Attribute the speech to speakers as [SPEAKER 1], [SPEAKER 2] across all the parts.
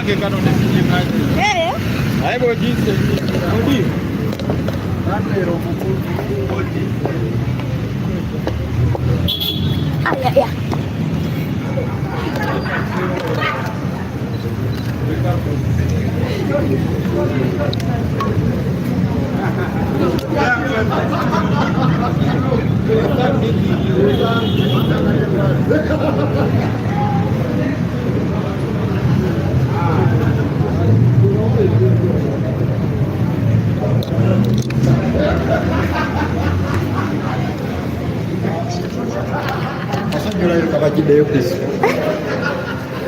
[SPEAKER 1] Manake kana unasikiaje? Hapo jinsi ndio. Ndio mkuu wote.
[SPEAKER 2] Aya.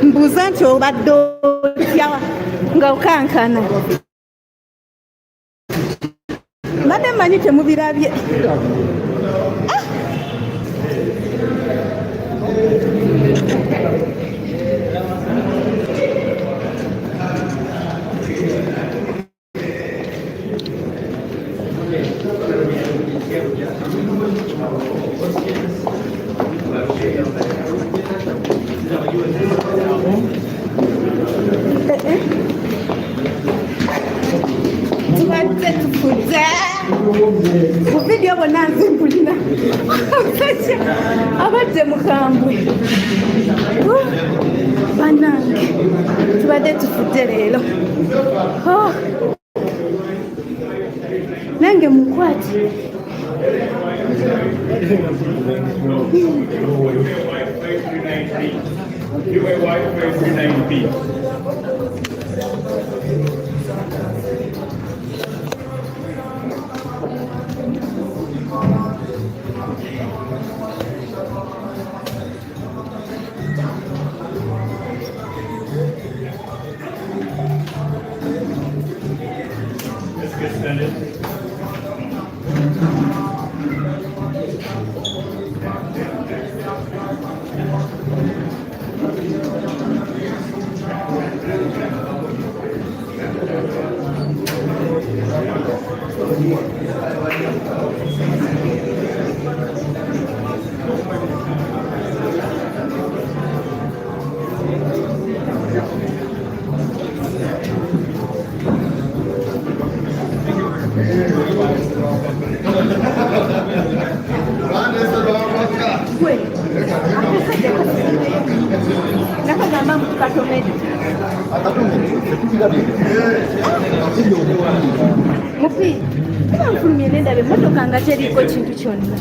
[SPEAKER 2] Mbuuza nti obadde otya nga okankana. Mbadde mmanyi temubirabye. Tubadde tufuze ku vidiyo bonna nzimpulira abadde mukambwe bannange tubadde tufudde leero nange mukwati mupi nfulumye nendabe emmotoka nga teriiko kintu kyonna.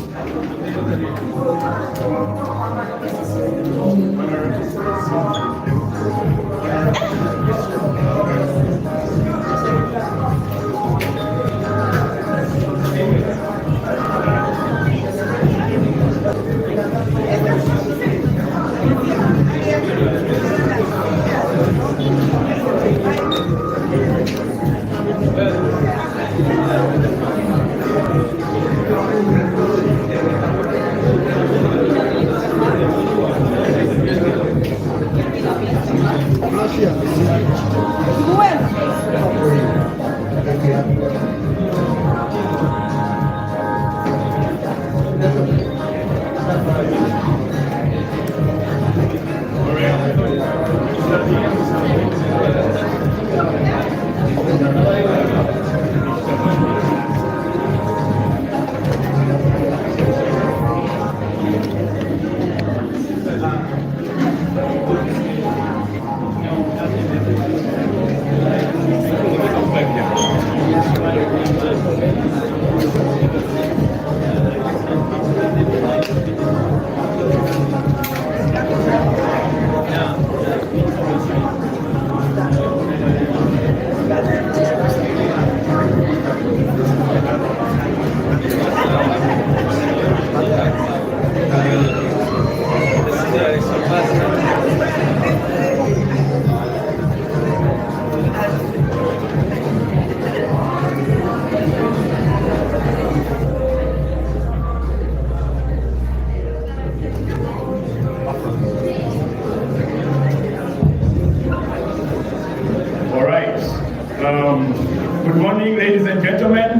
[SPEAKER 3] Good morning, ladies and gentlemen,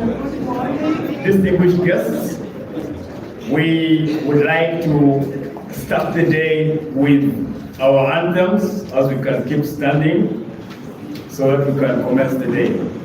[SPEAKER 3] distinguished guests. We would like to start the day with our anthems, as we can keep standing. so that we can commence the day.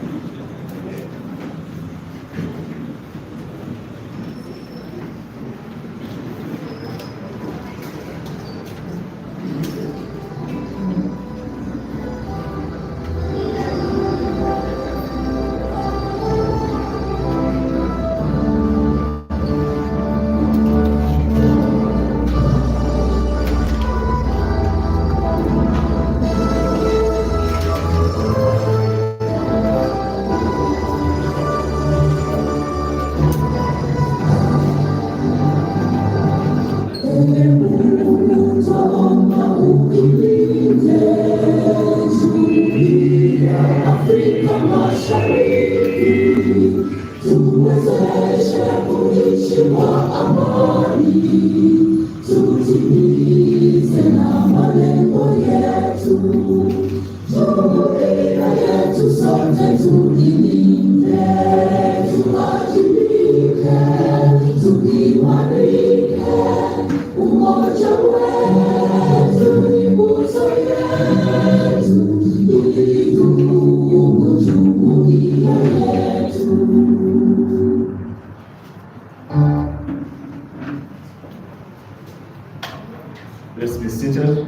[SPEAKER 3] Let's be seated.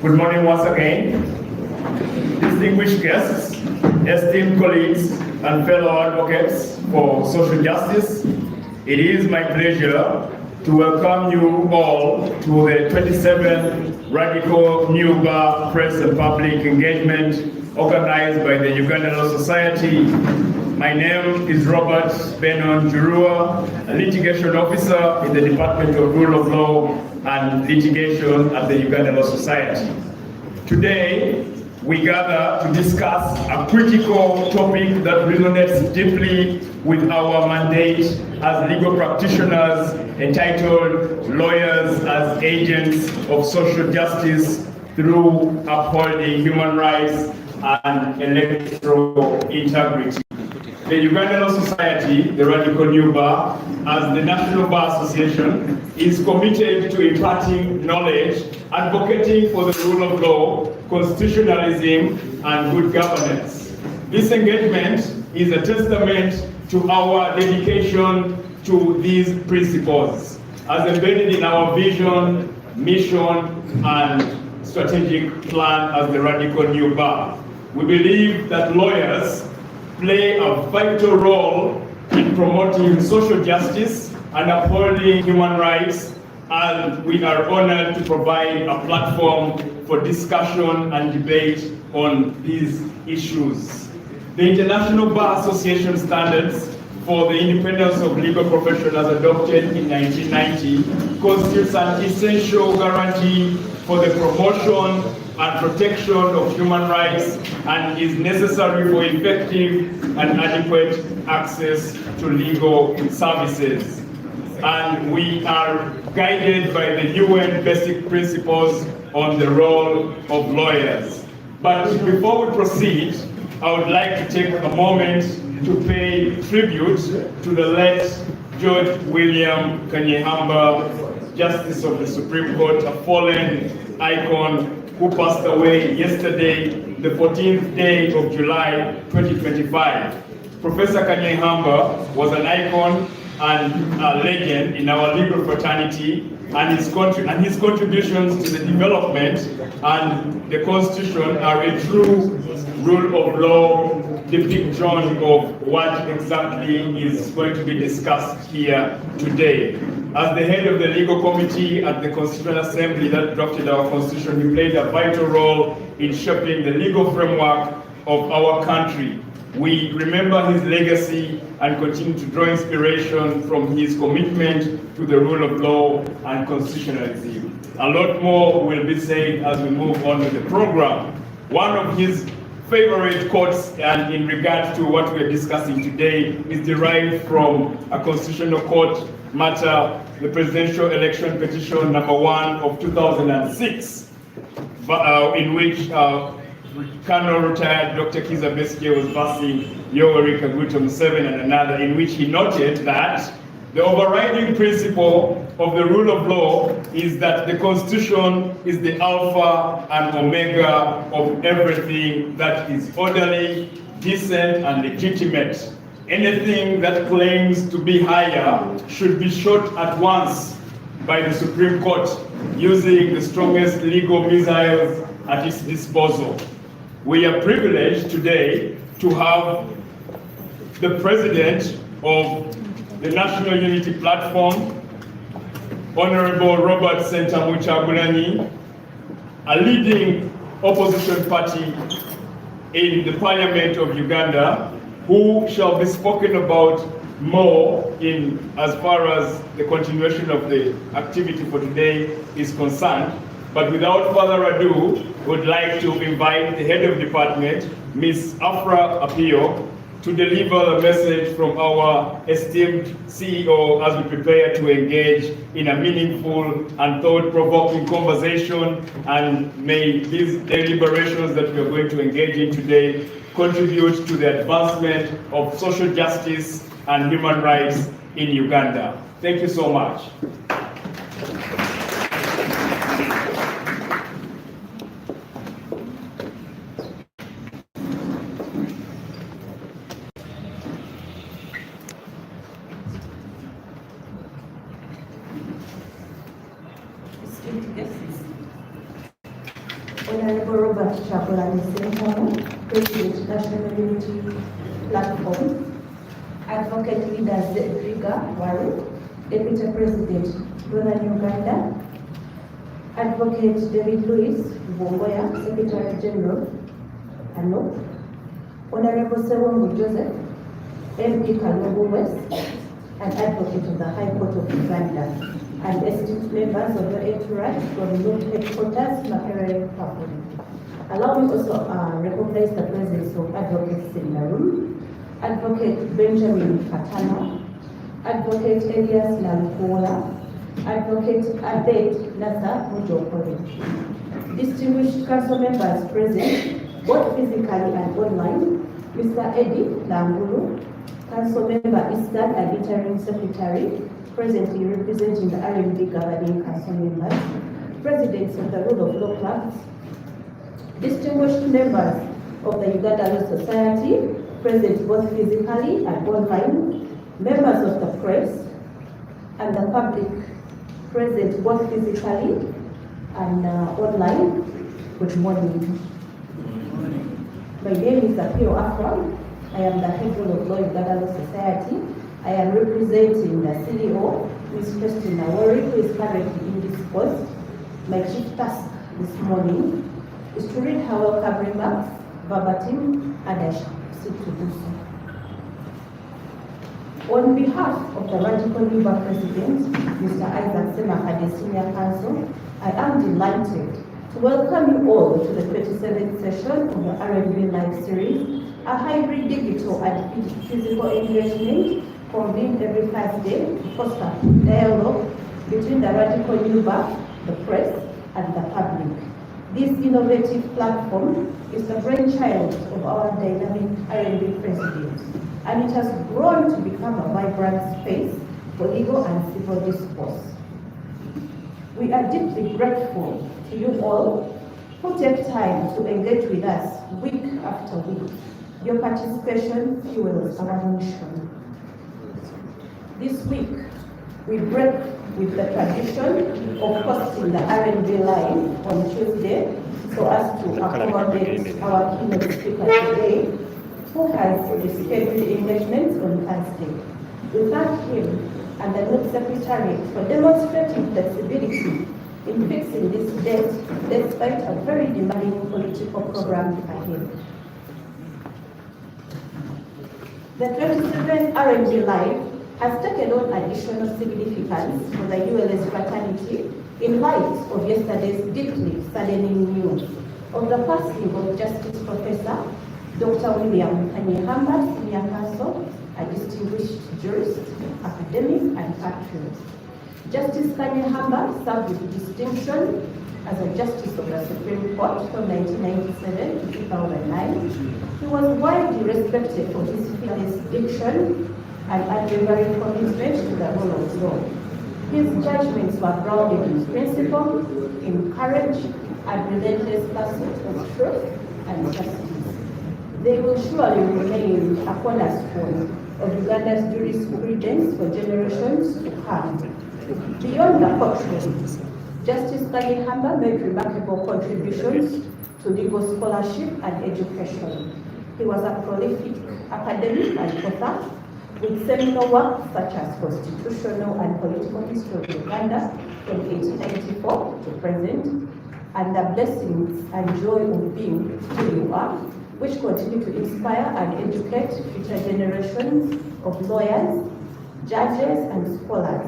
[SPEAKER 3] Good morning once again. Distinguished guests, esteemed colleagues, and fellow advocates for social justice, it is my pleasure to welcome you all to the 27th Radical New Bar Press and Public Engagement organized by the Uganda Law Society. My name is Robert Benon Jurua, a litigation officer in the Department of Rule of Law and Litigation at the Uganda Law Society. Today, we gather to discuss a critical topic that resonates deeply with our mandate as legal practitioners entitled Lawyers as Agents of Social Justice through Upholding Human Rights and Electoral Integrity. The Uganda Law Society, the Radical New Bar, as the National Bar Association, is committed to imparting knowledge, advocating for the rule of law, constitutionalism, and good governance. This engagement is a testament to our dedication to these principles, as embedded in our vision, mission, and strategic plan as the Radical New Bar. We believe that lawyers play a vital role in promoting social justice and upholding human rights, and we are honored to provide a platform for discussion and debate on these issues. The International Bar Association standards for the independence of legal profession as adopted in 1990 constitutes an essential guarantee for the promotion and protection of human rights and is necessary for effective and adequate access to legal services. And we are guided by the UN basic principles on the role of lawyers. But before we proceed, I would like to take a moment to pay tribute to the late George William Kanyehamba, Justice of the Supreme Court, a fallen icon who passed away yesterday, the 14th day of July 2025. Professor Kanyehamba was an icon and a legend in our legal fraternity, and his contributions to the development and the Constitution are a true rule of law depiction of what exactly is going to be discussed here today. As the head of the legal committee at the Constitutional Assembly that drafted our Constitution, he played a vital role in shaping the legal framework of our country. We remember his legacy and continue to draw inspiration from his commitment to the rule of law and constitutionalism. A lot more will be said as we move on with the program. One of his favorite quotes, and in regard to what we're discussing today, is derived from a constitutional court matter, the presidential election petition number 1 of 2006, in which Colonel retired Dr. Kiza Besigye was versing Yoweri Kaguta Museveni and another, in which he noted that the overriding principle of the rule of law is that the Constitution is the alpha and omega of everything that is orderly, decent, and legitimate. Anything that claims to be higher should be shot at once by the Supreme Court using the strongest legal missiles at its disposal. We are privileged today to have the President of the National Unity Platform, Honorable Robert Sentamu-Kyagulanyi, a leading opposition party in the Parliament of Uganda, who shall be spoken about more in as far as the continuation of the activity for today is concerned. But without further ado, would like to invite the head of department, Ms. Afra Apio, to deliver a message from our esteemed CEO as we prepare to engage in a meaningful and thought-provoking conversation, and may these deliberations that we are going to engage in today contribute to the advancement of social justice and human rights in Uganda. Thank you so much.
[SPEAKER 4] Honorable Robert Kyagulanyi, President, National Unity Platform, Advocate Leader Zedriga Waru, Deputy President, Northern Uganda, Advocate David Louis Bongoya, Secretary General, Ano, Honorable Sewongu Joseph, MP Kalogo West, and Advocate of the High Court of Uganda, and esteemed members of the entourage from North Headquarters, Makerere Republic. Allow me also recognize the presence of advocates in the room. Advocate Benjamin Katana, Advocate Elias Lamkola, Advocate Abed Nasa Mujokori. Distinguished council members present, both physically and online, Mr. Eddie Lambulu, Council Member Eastern and Interim Secretary, presently representing the RMD governing council members, presidents of the Rule of Law clubs, distinguished members of the Uganda Law Society, present both physically and online, members of the press and the public, present both physically and online. Good morning. My name is Apio Afra. I am the head of Law Uganda Law Society. I am representing the CEO, Ms. Christina Wari, who is currently in this post. My chief task this morning is to read her welcome remarks verbatim, and I shall proceed to do so. On behalf of the Radical Labour President, Mr. Isaac Semakade Senior Counsel, I am delighted to welcome you all to the 27th session of the R&B Live Series, a hybrid digital and physical engagement convened every Thursday to foster dialogue between the Radical Labour, the press, and the public. This innovative platform is the brainchild of our dynamic R&B president, and it has grown to become a vibrant space for legal and civil discourse. We are deeply grateful to you all who take time to engage with us week after week. Your participation fuels our mission. This week, we break with the tradition of hosting the R&B Live on Tuesday so as to accommodate our keynote speaker today, who has rescheduled engagements on Thursday. We thank him and the Note Secretary for demonstrating flexibility in fixing this date despite a very demanding political program ahead. The 27th R&B Live has taken on additional significance for the ULS fraternity in light of yesterday's deeply saddening news of the passing of Justice Professor Dr. William Kanyehamba, Senior Counsel, a distinguished jurist, academic, and patriot. Justice Kanyehamba served with distinction as a Justice of the Supreme Court from 1997 to 2009. He was widely respected for his fearless diction and unwavering commitment to the rule of law. His judgments were grounded in principle, in courage, and relentless pursuit of truth and justice. They will surely remain a cornerstone of Uganda's jurisprudence for generations to come. Beyond the courtroom, Justice Kayihamba made remarkable contributions to legal scholarship and education. He was a prolific academic and author, with seminal works such as Constitutional and Political History of Uganda from 1894 to present, and the blessings and joy of being who you are, which continue to inspire and educate future generations of lawyers, judges, and scholars.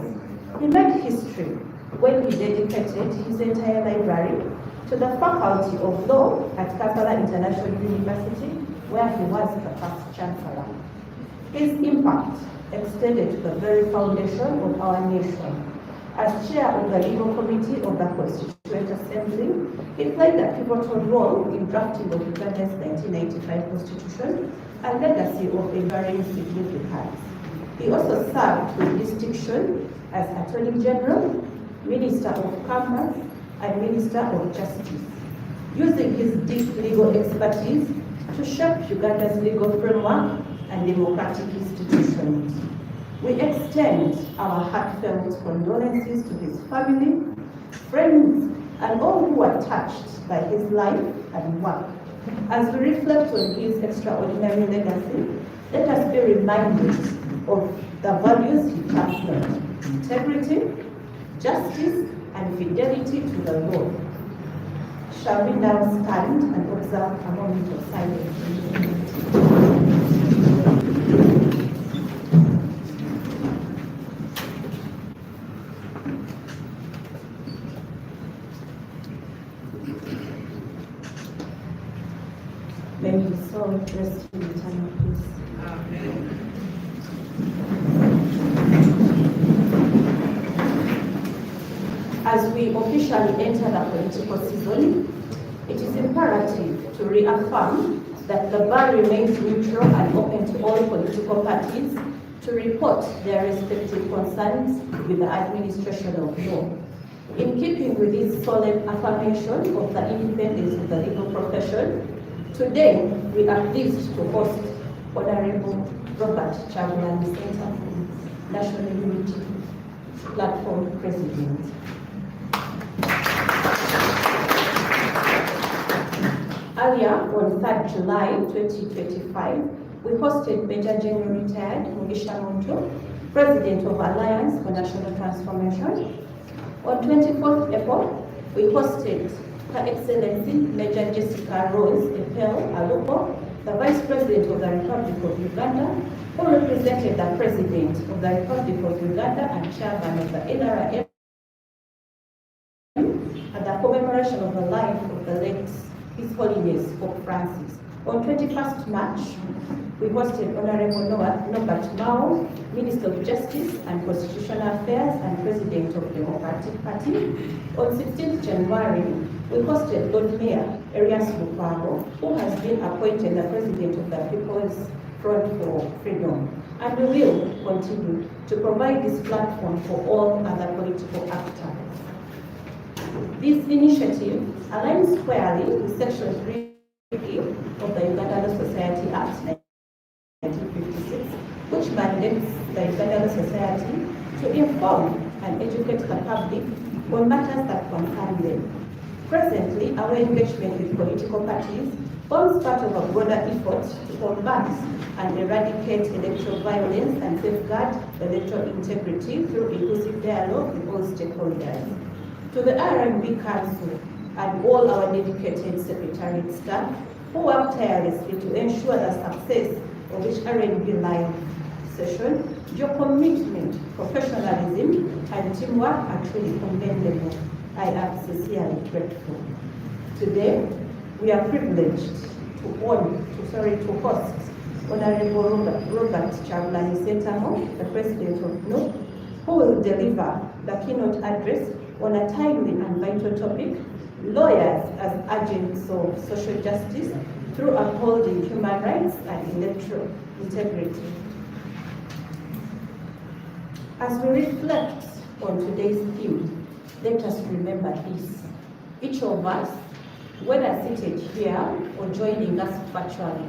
[SPEAKER 4] He made history when he dedicated his entire library to the Faculty of Law at Kampala International University, where he was the first chancellor. His impact extended to the very foundation of our nation. As chair of the legal committee of the Constituent Assembly, he played a pivotal role in drafting of Uganda's 1995 Constitution, a legacy of enduring significance. He also served with distinction as Attorney General, Minister of Commerce, and Minister of Justice, using his deep legal expertise to shape Uganda's legal framework and democratic institutions. We extend our heartfelt condolences to his family, friends, and all who were touched by his life and work. As we reflect on his extraordinary legacy, let us be reminded of the values he championed: integrity, justice, and fidelity to the law. Shall we now stand and observe a moment of silence? May his soul rest in eternal peace. Amen. As we officially enter the political season, it is imperative to reaffirm that the bar remains neutral and open to all political parties to report their respective concerns with the administration of law. In keeping with this solemn affirmation of the independence of the legal profession, today we are pleased to host Honorable Robert Chagulanyi Center National Unity Platform President. Earlier, on 3rd July 2025, we hosted Major General Retired Mugisha Muntu, President of Alliance for National Transformation. On 24th April, we hosted Her Excellency Major Jessica Rose Epel Aluko, the Vice President of the Republic of Uganda, who represented the President of the Republic of Uganda and Chairman of the NRM at the commemoration of the life of the late His Holiness Pope Francis. On 21st March, we hosted Honorable Norbert Mao, Minister of Justice and Constitutional Affairs and President of the Democratic Party. On 16th January, we hosted Lord Mayor Erias Lukwago, who has been appointed the President of the People's Front for Freedom, and we will continue to provide this platform for all other political actors. This initiative aligns squarely with Section 3 of the Uganda Law Society Act 1956, which mandates the Uganda Law Society to inform and educate the public on matters that concern them. Presently, our engagement with political parties forms part of a broader effort to combat and eradicate electoral violence and safeguard electoral integrity through inclusive dialogue with all stakeholders. To the RMB Council and all our dedicated secretariat staff who work tirelessly to ensure the success of each RMB live session, your commitment, professionalism, and teamwork are truly commendable. I am sincerely grateful. Today, we are privileged to host Honorable Robert Chagulanyi Sentamu, the President of NUP, who will deliver the keynote address on a timely and vital topic: lawyers as agents of social justice through upholding human rights and electoral integrity. As we reflect on today's theme, let us remember this. Each of us, whether seated here or joining us virtually,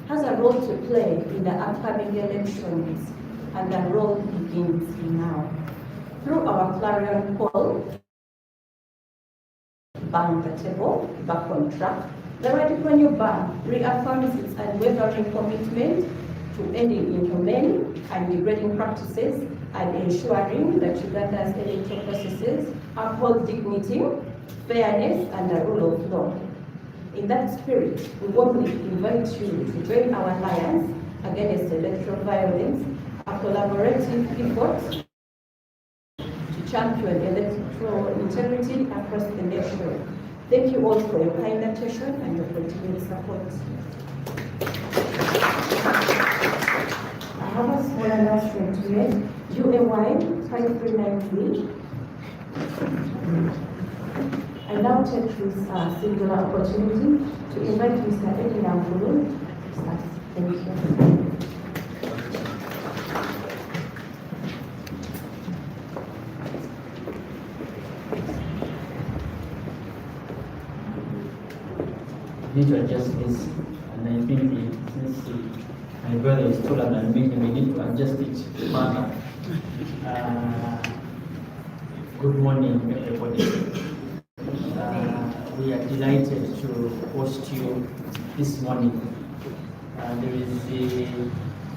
[SPEAKER 4] has a role to play in the upcoming elections, and the role begins now. Through our clarion call, Bang the Table, Back on Track, the Radical New Band reaffirms its unwavering commitment to ending inhumane and degrading practices and ensuring that Uganda's electoral processes uphold dignity, fairness, and the rule of law. In that spirit, we warmly invite you to join our alliance against electoral violence, a collaborative effort to champion electoral integrity across the nation. Thank you all for your kind attention and your continued support. I have a small announcement to make. UAY 5393. I now take this singular opportunity to invite Mr. Eddie Namfulu to start. Thank you.
[SPEAKER 5] Need to adjust this, and I think since my brother is taller than me, we need to adjust it further. Good morning, everybody. We are delighted to host you this morning. There is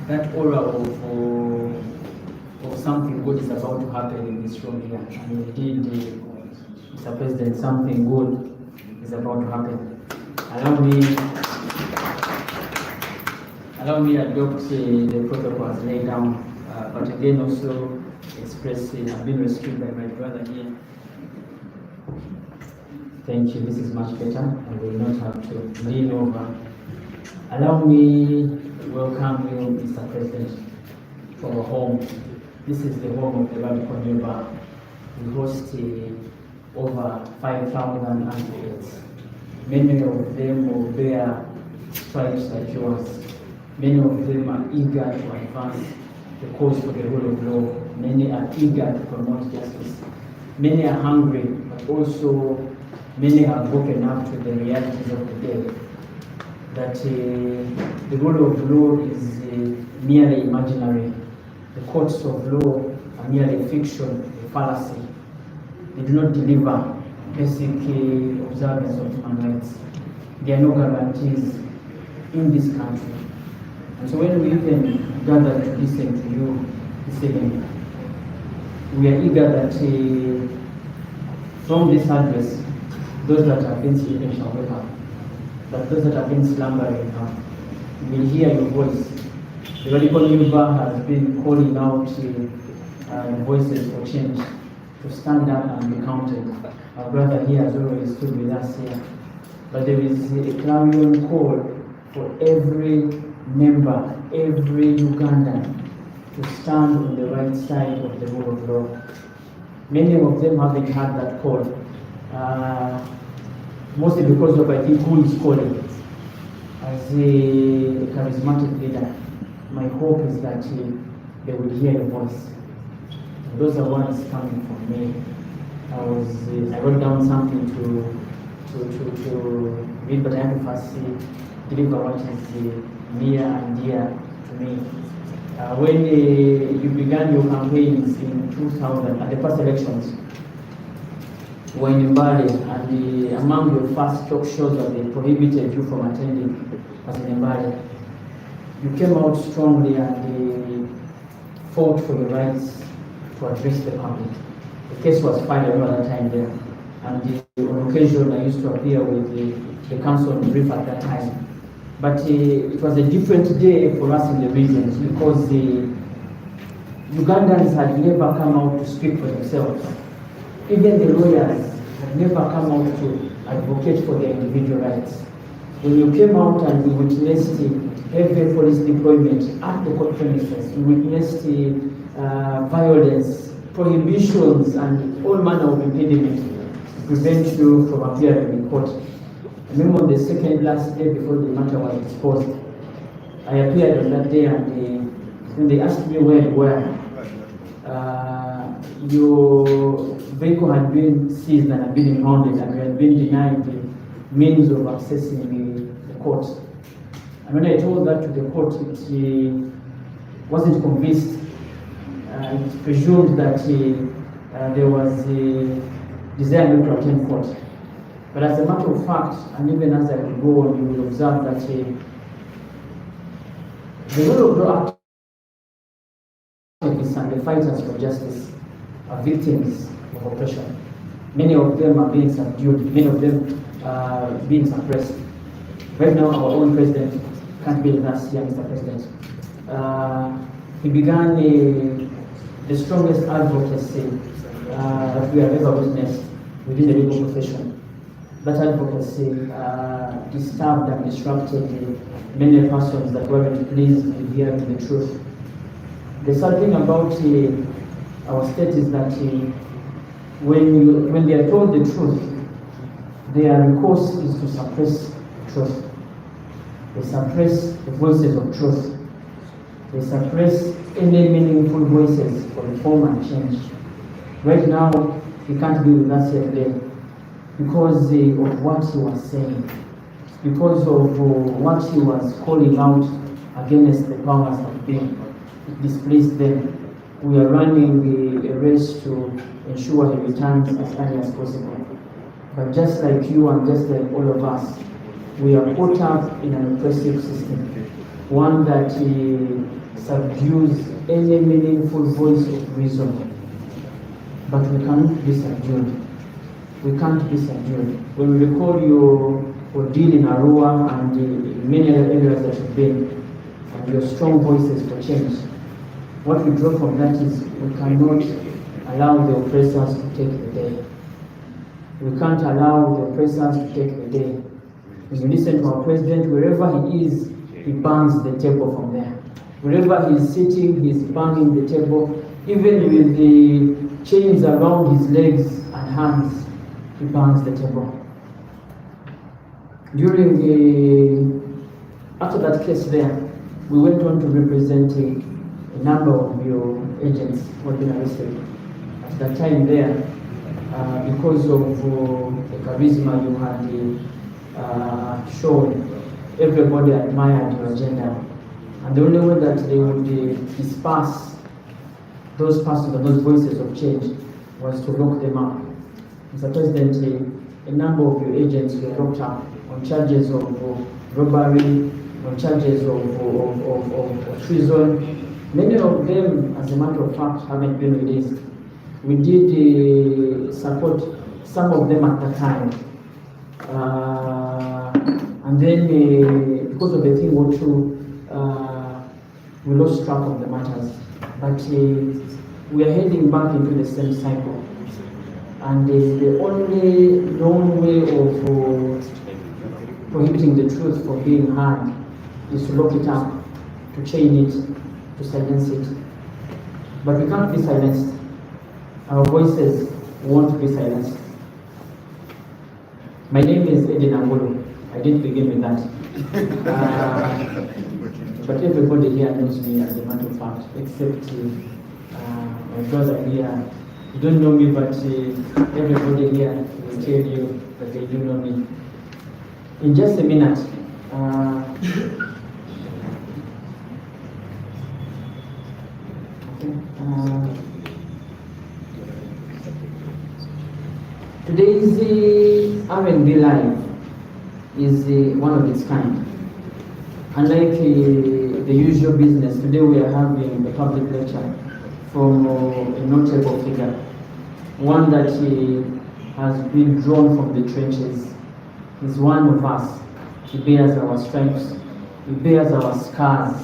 [SPEAKER 5] that aura of something good is about to happen in this room here. And indeed, Mr. President, something good is about to happen. Allow me adopt the protocols laid down, but again also express I've been rescued by my brother here. Thank you, this is much better. I will not have to lean over. Allow me to welcome you, Mr. President, to our home. This is the home of the Radical New Band. We host over 5,000 advocates. Many of them will bear stripes like yours. Many of them are eager to advance the cause for the rule of law. Many are eager to promote justice. Many are hungry, but also many have woken up to the realities of the day. That the rule of law is merely imaginary. The courts of law are merely fiction, a fallacy. They do not deliver basic observance of human rights. There are no guarantees in this country. And so when we even gather to listen to you this evening, we are eager that from this address, those that have been sleeping shall wake up, that those that have been slumbering will hear your voice. The Radical New Band has been calling out voices for change, to stand up and be counted. Our brother here has always stood with us here. But there is a clarion call for every member, every Ugandan to stand on the right side of the rule of law. Many of them haven't had that call, mostly because of, I think, who is calling. As a charismatic leader, my hope is that they will hear your voice. And those are words coming from me. I wrote down something to read, but I have to first deliver what is near and dear to me. When you began your campaigns in 2000, at the first elections, you were in Mbale, and among your first talk shows that they prohibited you from attending was in Mbale. You came out strongly and fought for your rights to address the public. The case was filed at that time there, and on occasion I used to appear with the council brief at that time. But it was a different day for us in the regions because the Ugandans had never come out to speak for themselves. Even the lawyers had never come out to advocate for their individual rights. When you came out and we witnessed heavy police deployment at the court premises, we witnessed violence, prohibitions, and all manner of impediments to prevent you from appearing in court. I remember on the second last day before the matter was exposed, I appeared on that day, and when they asked me where you were, your vehicle had been seized and had been impounded and you had been denied the means of accessing the court. And when I told that to the court, it wasn't convinced. It presumed that there was a desire not to attend court. But as a matter of fact, and even as I will go on, you will observe that the rule of law activists and the fighters for justice are victims of oppression. Many of them are being subdued, many of them are being suppressed. Right now, our own president can't be with us here, Mr. President. He began the strongest advocacy that we have ever witnessed within the legal profession. That advocacy disturbed and disrupted many persons that weren't pleased with hearing the truth. The sad thing about our state is that when they are told the truth, their recourse is to suppress truth. They suppress the voices of truth. They suppress any meaningful voices for reform and change. Right now, he can't be with us here today because of what he was saying, because of what he was calling out against the powers that be. It displeased them. We are running a race to ensure he returns as early as possible. But just like you and just like all of us, we are caught up in an oppressive system, one that subdues any meaningful voice of reason. But we can't be subdued. We can't be subdued. When we recall your ordeal in Arua and in many other areas that you've been, and your strong voices for change, what we draw from that is we cannot allow the oppressors to take the day. We can't allow the oppressors to take the day. When you listen to our president, wherever he is, he bangs the table from there. Wherever he's sitting, he's banging the table. Even with the chains around his legs and hands, he bangs the table. After that case there, we went on to represent a number of your agents who had been arrested. At that time there, because of the charisma you had shown, everybody admired your agenda. And the only way that they would disperse those persons and those voices of change was to lock them up. Mr. President, a number of your agents were locked up on charges of robbery, on charges of treason. Many of them, as a matter of fact, haven't been released. We did support some of them at the time. And then, because of the thing or two, we lost track of the matters. But we are heading back into the same cycle. And the only known way of prohibiting the truth from being heard is to lock it up, to chain it, to silence it. But we can't be silenced. Our voices won't be silenced. My name is Edin Angolo. I didn't begin with that. But everybody here knows me as a matter of fact, except my brother here. You don't know me, but everybody here will tell you that they do know me. In just a minute, today's R&B Live is one of its kind. Unlike the usual business, today we are having a public lecture from a notable figure, one that has been drawn from the trenches. He's one of us. He bears our stripes. He bears our scars.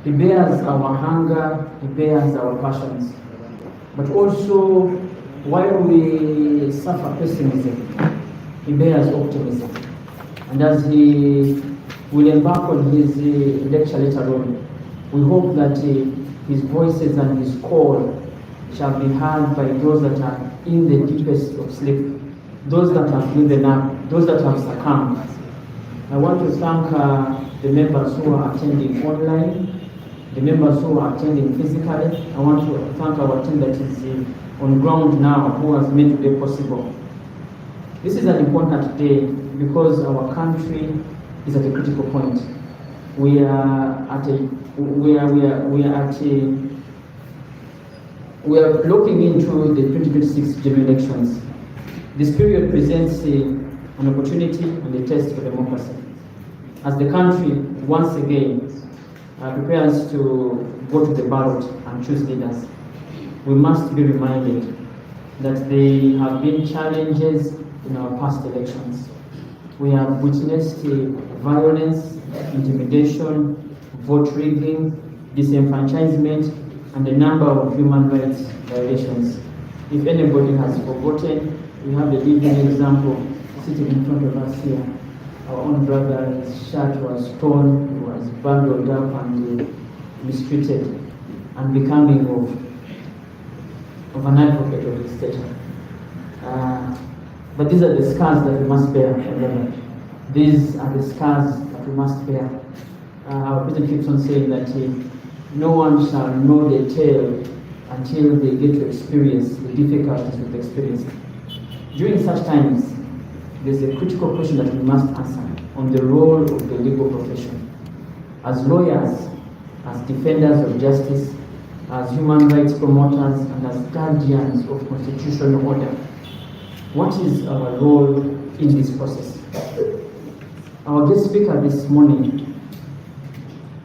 [SPEAKER 5] He bears our hunger. He bears our passions. But also, while we suffer pessimism, he bears optimism. And as he will embark on his lecture later on, we hope that his voices and his call shall be heard by those that are in the deepest of sleep, those that have given up, those that have succumbed. I want to thank the members who are attending online, the members who are attending physically. I want to thank our team that is on ground now who has made today possible. This is an important day because our country is at a critical point. We are looking into the 2026 general elections. This period presents an opportunity and a test for democracy. As the country once again prepares to go to the ballot and choose leaders, we must be reminded that there have been challenges in our past elections. We have witnessed violence, intimidation, vote rigging, disenfranchisement, and a number of human rights violations. If anybody has forgotten, we have a living example sitting in front of us here. Our own brother's shirt was torn, he was bundled up and mistreated, and becoming of an advocate of the state. But these are the scars that we must bear forever. These are the scars that we must bear. Our president keeps on saying that no one shall know the tale until they get to experience the difficulties we've experienced. During such times, there's a critical question that we must answer on the role of the legal profession. As lawyers, as defenders of justice, as human rights promoters, and as guardians of constitutional order, what is our role in this process? Our guest speaker this morning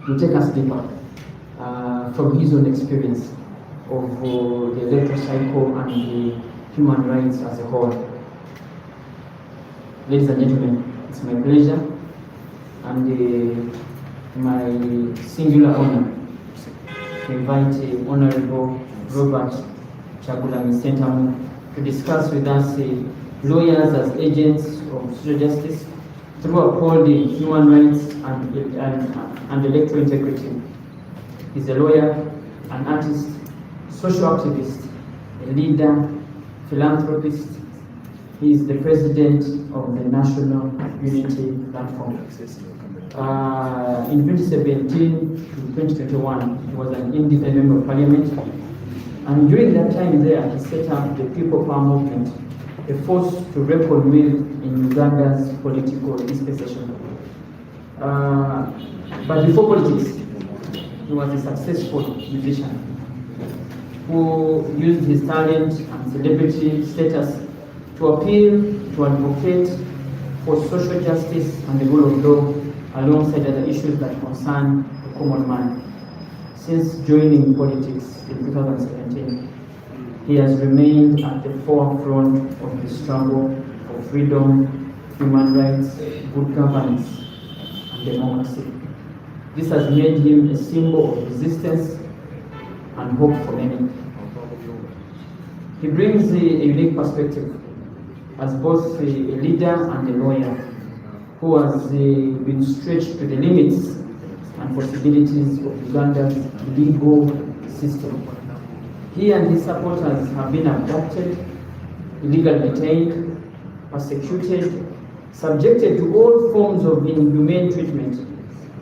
[SPEAKER 5] will take us deeper from his own experience of the electoral cycle and the human rights as a whole. Ladies and gentlemen, it's my pleasure and my singular honor to invite Honorable Robert Chagulami Sentamu to discuss with us lawyers as agents of social justice through upholding human rights and electoral integrity. He's a lawyer, an artist, social activist, a leader, philanthropist. He is the president of the National Unity Platform. In 2017 to 2021, he was an independent member of parliament. And during that time there, he set up the People Power Movement, a force to reckon with in Uganda's political dispensation. But before politics, he was a successful musician who used his talent and celebrity status to appeal, to advocate for social justice and the rule of law alongside other issues that concern the common man. Since joining politics in 2017, he has remained at the forefront of the struggle for freedom, human rights, good governance, and democracy. This has made him a symbol of resistance and hope for many. He brings a unique perspective as both a leader and a lawyer who has been stretched to the limits and possibilities of Uganda's legal system. He and his supporters have been abducted, illegally detained, persecuted, subjected to all forms of inhumane treatment,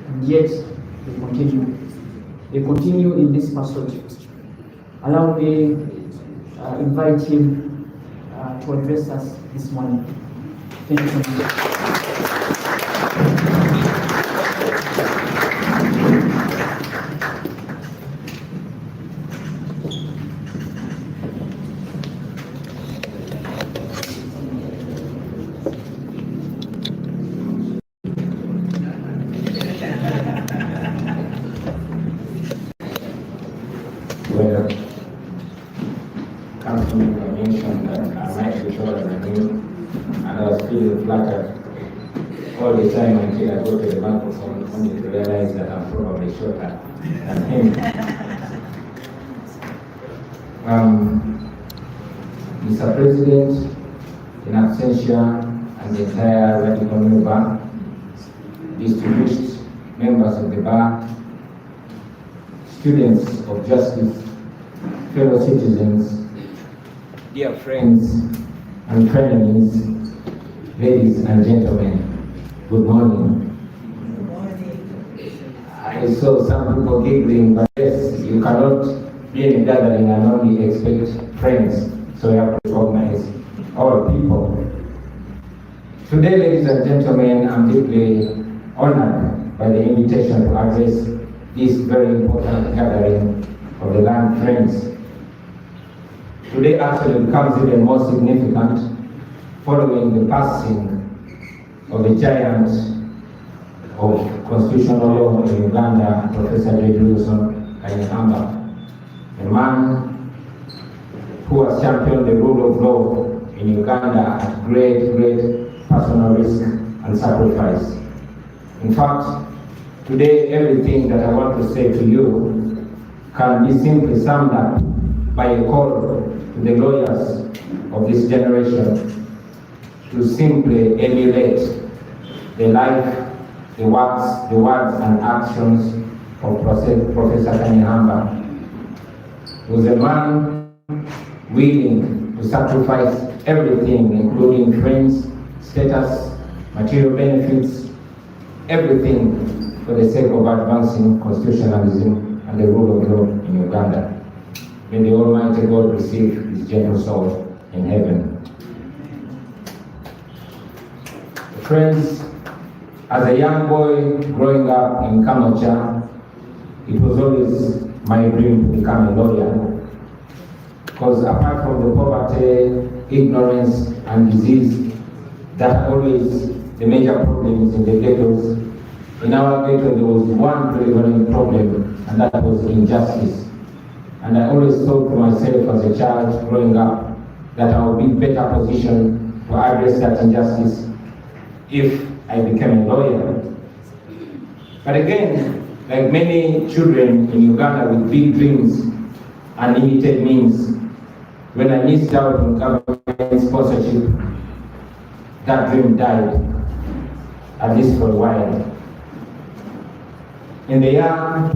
[SPEAKER 5] and yet they continue. They continue in this pursuit. Allow me invite him to address us this morning. Thank you so much.
[SPEAKER 6] Well, Councilman mentioned that I might be taller than you, and I was feeling flattered all the time until I got to the microphone, only to realize that I'm probably shorter than him. Mr. President, in absentia, and the entire Radical New Bar, distinguished members of the bar, students of justice, fellow citizens, dear friends and frenemies, ladies and gentlemen, good morning. Good morning. I saw some people giggling, but yes, you cannot be in a gathering and only expect friends, so you have to recognize all people. Today, ladies and gentlemen, I'm deeply honored by the invitation to address this very important gathering of the land friends. Today actually becomes even more significant following the passing of the giant of constitutional law in Uganda, Professor Keynote, a man who has championed the rule of law in Uganda at great personal risk and sacrifice. In fact, today everything that I want to say to you can be simply summed up by a call to the lawyers of this generation to simply emulate the life, the words and actions of Professor Kanyihamba. He was a man willing to sacrifice everything, including friends, status, material benefits, everything for the sake of advancing constitutionalism and the rule of law in Uganda. May the Almighty God receive his gentle soul in heaven. Friends, as a young boy growing up in Kamacha, it was always my dream to become a lawyer. Because apart from the poverty, ignorance, and disease that are always the major problems in the ghettos, in our ghetto there was one prevalent problem, and that was injustice. And I always thought to myself as a child growing up that I would be better positioned to address that injustice if I became a lawyer. But again, like many children in Uganda with big dreams and limited means, when I missed out on government sponsorship, that dream died, at least for a while. In the year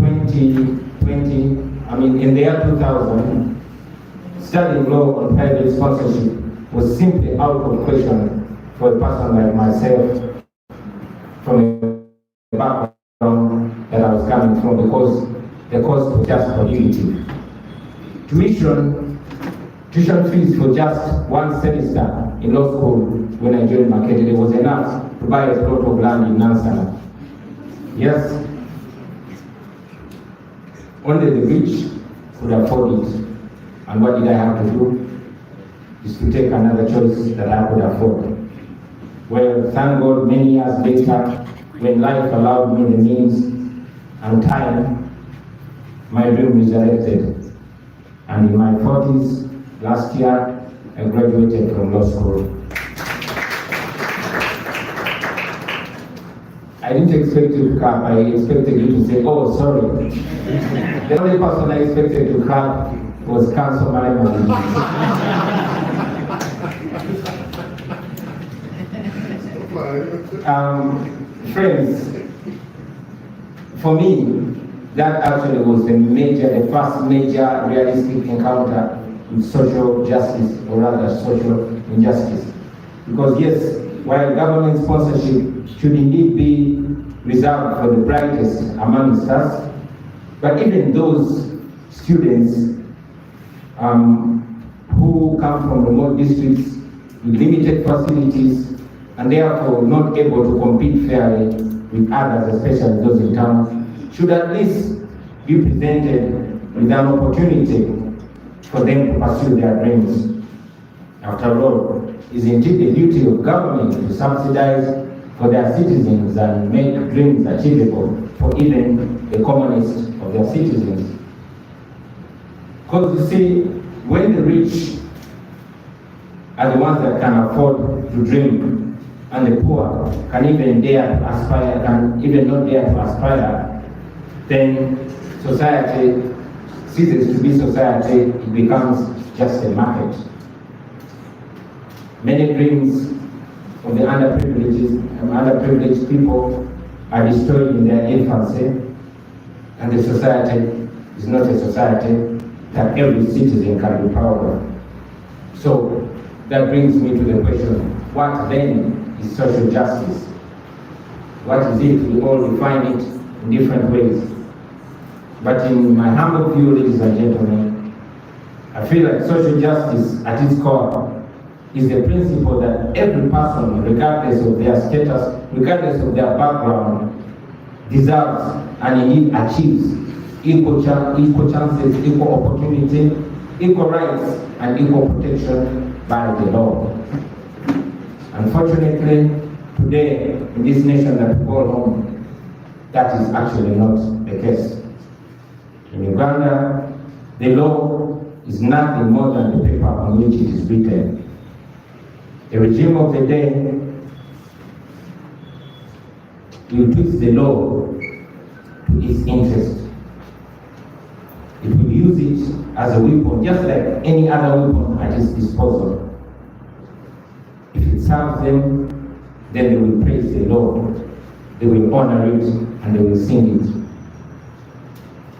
[SPEAKER 6] 2000, studying law on private sponsorship was simply out of question for a person like myself from a background that I was coming from, because the cost was just prohibitive. Tuition fees for just one semester in law school when I joined Makete, it was enough to buy a plot of land in Nansana. Yes, only the rich could afford it. And what did I have to do? Is to take another choice that I could afford. Well, thank God, many years later, when life allowed me the means and time, my dream resurrected. And in my 40s, last year, I graduated from law school. I didn't expect you to clap. I expected you to say, oh, sorry. The only person I expected to clap was Council Manager. Friends, for me, that actually was the first major realistic encounter with social justice, or rather social injustice. Because yes, while government sponsorship should indeed be reserved for the brightest amongst us, but even those students who come from remote districts with limited facilities and therefore not able to compete fairly with others, especially those in town, should at least be presented with an opportunity for them to pursue their dreams. After all, it is indeed the duty of government to subsidize for their citizens and make dreams achievable for even the commonest of their citizens. Because you see, when the rich are the ones that can afford to dream, and the poor can even dare to aspire, can even not dare to aspire, then society ceases to be society, it becomes just a market. Many dreams of the underprivileged people are destroyed in their infancy, and the society is not a society that every citizen can be proud of. So that brings me to the question, what then is social justice? What is it? We all define it in different ways. But in my humble view, ladies and gentlemen, I feel like social justice at its core is the principle that every person, regardless of their status, regardless of their background, deserves and indeed achieves equal chances, equal opportunity, equal rights, and equal protection by the law. Unfortunately, today, in this nation that we call home, that is actually not the case. In Uganda, the law is nothing more than the paper on which it is written. The regime of the day will twist the law to its interest. It will use it as a weapon, just like any other weapon at its disposal. If it serves them, then they will praise the law, they will honor it, and they will sing it.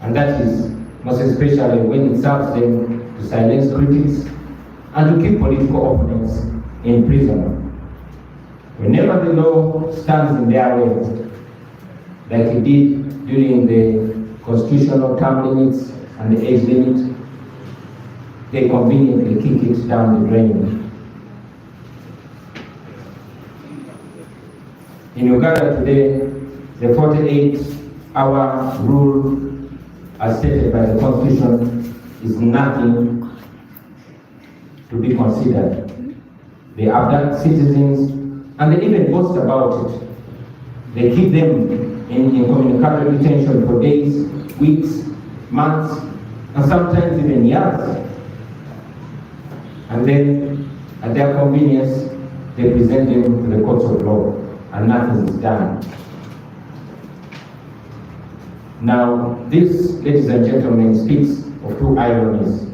[SPEAKER 6] And that is most especially when it serves them to silence critics and to keep political opponents in prison. Whenever the law stands in their way, like it did during the constitutional term limits and the age limit, they conveniently kick it down the drain. In Uganda today, the 48-hour rule as stated by the Constitution is nothing to be considered. They abduct citizens and they even boast about it. They keep them in communicatory detention for days, weeks, months, and sometimes even years. And then, at their convenience, they present them to the courts of law, and nothing is done. Now, this, ladies and gentlemen, speaks of two ironies.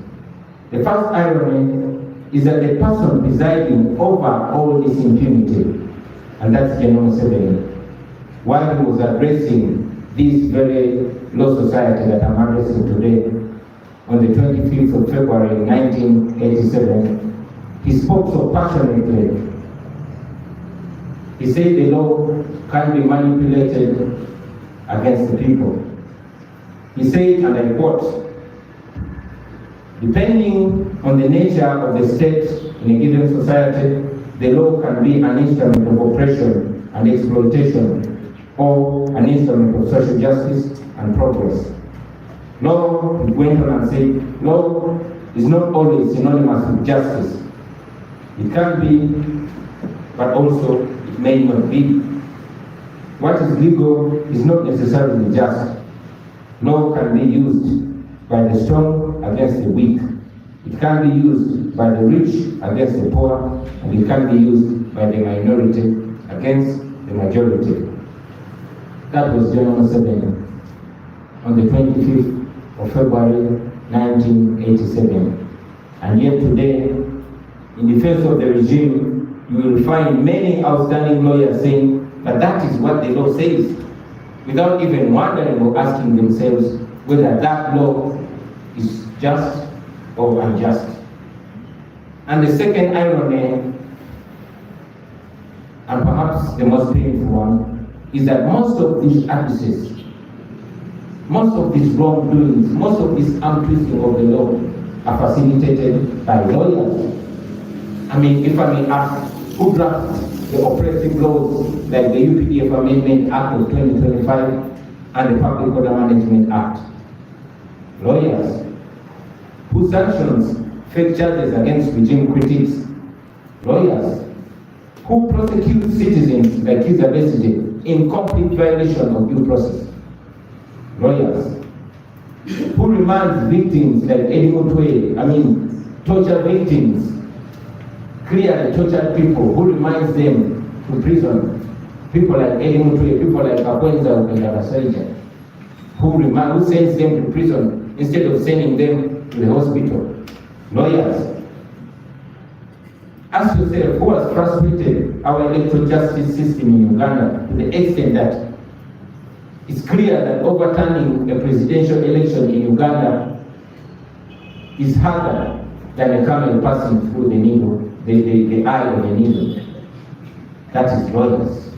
[SPEAKER 6] The first irony is that the person presiding over all this impunity, and that's General Museveni, while he was addressing this very law society that I'm addressing today, on the 25th of February 1987, he spoke so passionately. He said the law can be manipulated against the people. He said, and I quote, "Depending on the nature of the state in a given society, the law can be an instrument of oppression and exploitation, or an instrument of social justice and progress. Law," he went on and said, "law is not always synonymous with justice. It can be, but also it may not be. What is legal is not necessarily just. Law can be used by the strong against the weak. It can be used by the rich against the poor, and it can be used by the minority against the majority." That was General Museveni on the 25th of February 1987. And yet today, in the face of the regime, you will find many outstanding lawyers saying that that is what the law says, without even wondering or asking themselves whether that law is just or unjust. And the second irony, and perhaps the most painful one, is that most of these abuses, most of these wrongdoings, most of this arm-twisting of the law are facilitated by lawyers. I mean, if I may ask, who drafts the oppressive laws like the UPDF Amendment Act of 2025 and the Public Order Management Act? Lawyers. Who sanctions fake charges against regime critics? Lawyers. Who prosecutes citizens like Kizza Besigye in complete violation of due process? Lawyers. Who remands victims like Eddie Mutwe, torture victims, clearly tortured people, who reminds them to prison? People like Eddie Mutwe, people like Akwenza Ukendarasaija, who sends them to prison instead of sending them to the hospital? Lawyers. Ask yourself, who has frustrated our electoral justice system in Uganda to the extent that it's clear that overturning a presidential election in Uganda is harder than a camel passing through the needle, the eye of the needle? That is lawyers.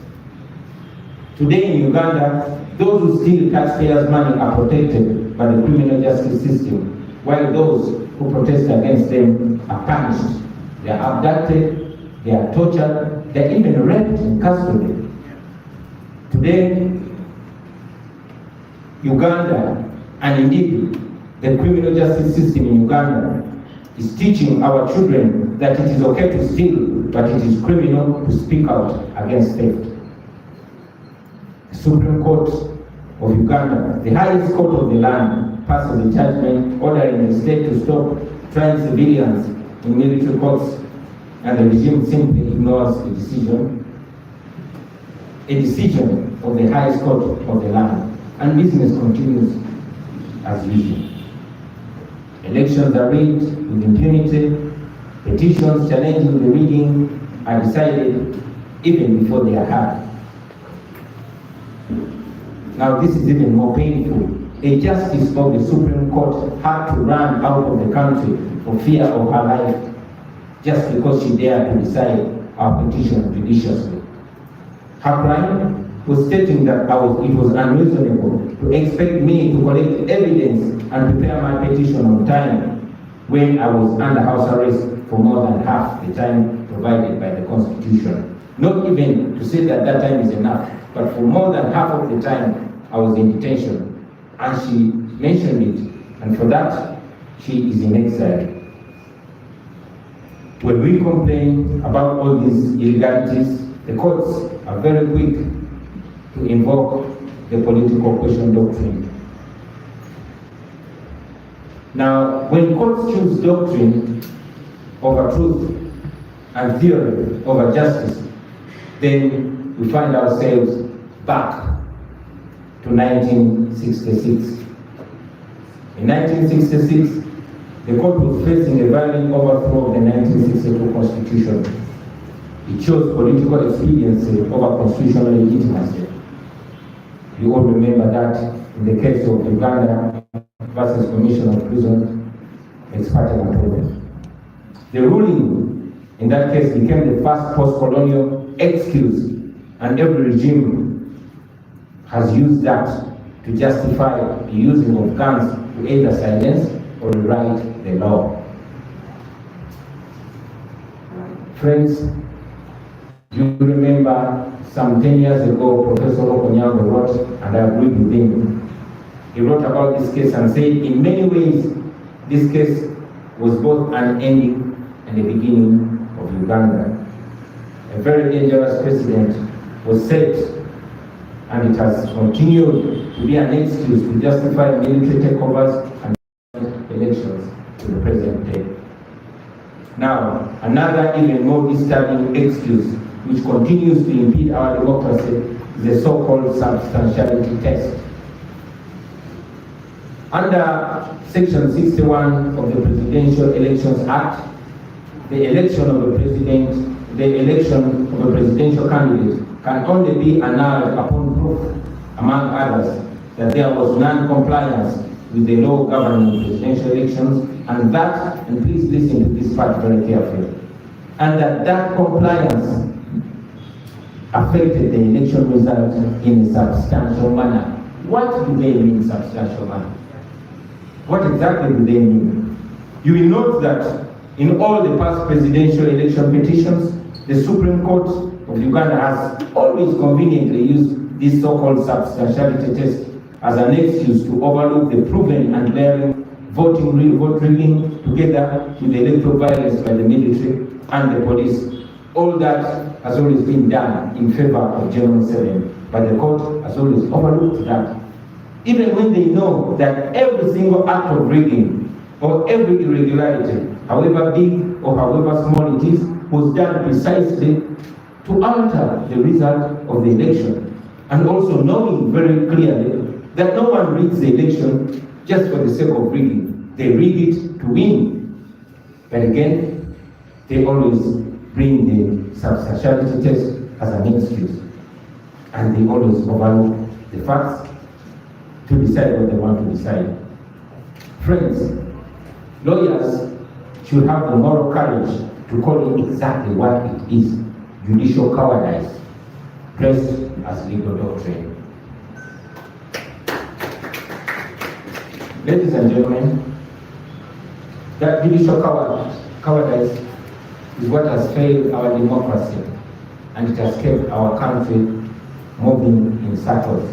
[SPEAKER 6] Today in Uganda, Those who steal taxpayers' money are protected by the criminal justice system, while those who protest against them are punished. They are abducted, they are tortured, they are even raped in custody. Today, Uganda, and indeed the criminal justice system in Uganda, is teaching our children that it is okay to steal, but it is criminal to speak out against theft. The Supreme Court of Uganda, the highest court of the land, passes a judgment ordering the state to stop trying civilians in military courts, and the regime simply ignores the decision, a decision of the highest court of the land, and business continues as usual. Elections are rigged with impunity. Petitions challenging the rigging are decided even before they are heard. Now this is even more painful. A justice of the Supreme Court had to run out of the country for fear of her life just because she dared to decide our petition judiciously. Her crime was stating that it was unreasonable to expect me to collect evidence and prepare my petition on time when I was under house arrest for more than half the time provided by the Constitution. Not even to say that that time is enough, but for more than half of the time I was in detention. And she mentioned it, and for that she is in exile. When we complain about all these illegalities, the courts are very quick to invoke the political question doctrine. Now, when courts choose doctrine over truth and theory over justice, then we find ourselves back to 1966. In 1966, the court was facing a violent overthrow of the 1962 Constitution. It chose political expediency over constitutional legitimacy. You all remember that in the case of Uganda versus Commission of Prison, ex parte Control. The ruling in that case became the first post-colonial excuse, and every regime has used that to justify the using of guns to either silence or rewrite the law. Friends, you remember some 10 years ago, Professor Okonyango wrote, and I agreed with him. He wrote about this case and said, in many ways, this case was both an ending and the beginning of Uganda. A very dangerous precedent was set, and it has continued to be an excuse to justify military takeovers and elections to the present day. Now, another even more disturbing excuse which continues to impede our democracy is the so-called substantiality test. Under Section 61 of the Presidential Elections Act, the election of a presidential candidate can only be annulled upon proof, among others, that there was non-compliance with the law governing presidential elections, and that, and please listen to this part very carefully, and that compliance affected the election result in a substantial manner. What do they mean, substantial manner? What exactly do they mean? You will note that in all the past presidential election petitions, the Supreme Court of Uganda has always conveniently used this so-called substantiality test as an excuse to overlook the proven and glaring vote rigging together with the electoral violence by the military and the police. All that has always been done in favor of General 7, but the court has always overlooked that. Even when they know that every single act of rigging or every irregularity, however big or however small it is, was done precisely to alter the result of the election. And also knowing very clearly that no one rigs the election just for the sake of rigging. They rig it to win. But again, they always bring the substantiality test as an excuse. And they always overlook the facts to decide what they want to decide. Friends, lawyers should have the moral courage to call it exactly what it is: judicial cowardice, dressed as legal doctrine. Ladies and gentlemen, that judicial cowardice is what has failed our democracy, and it has kept our country moving in circles.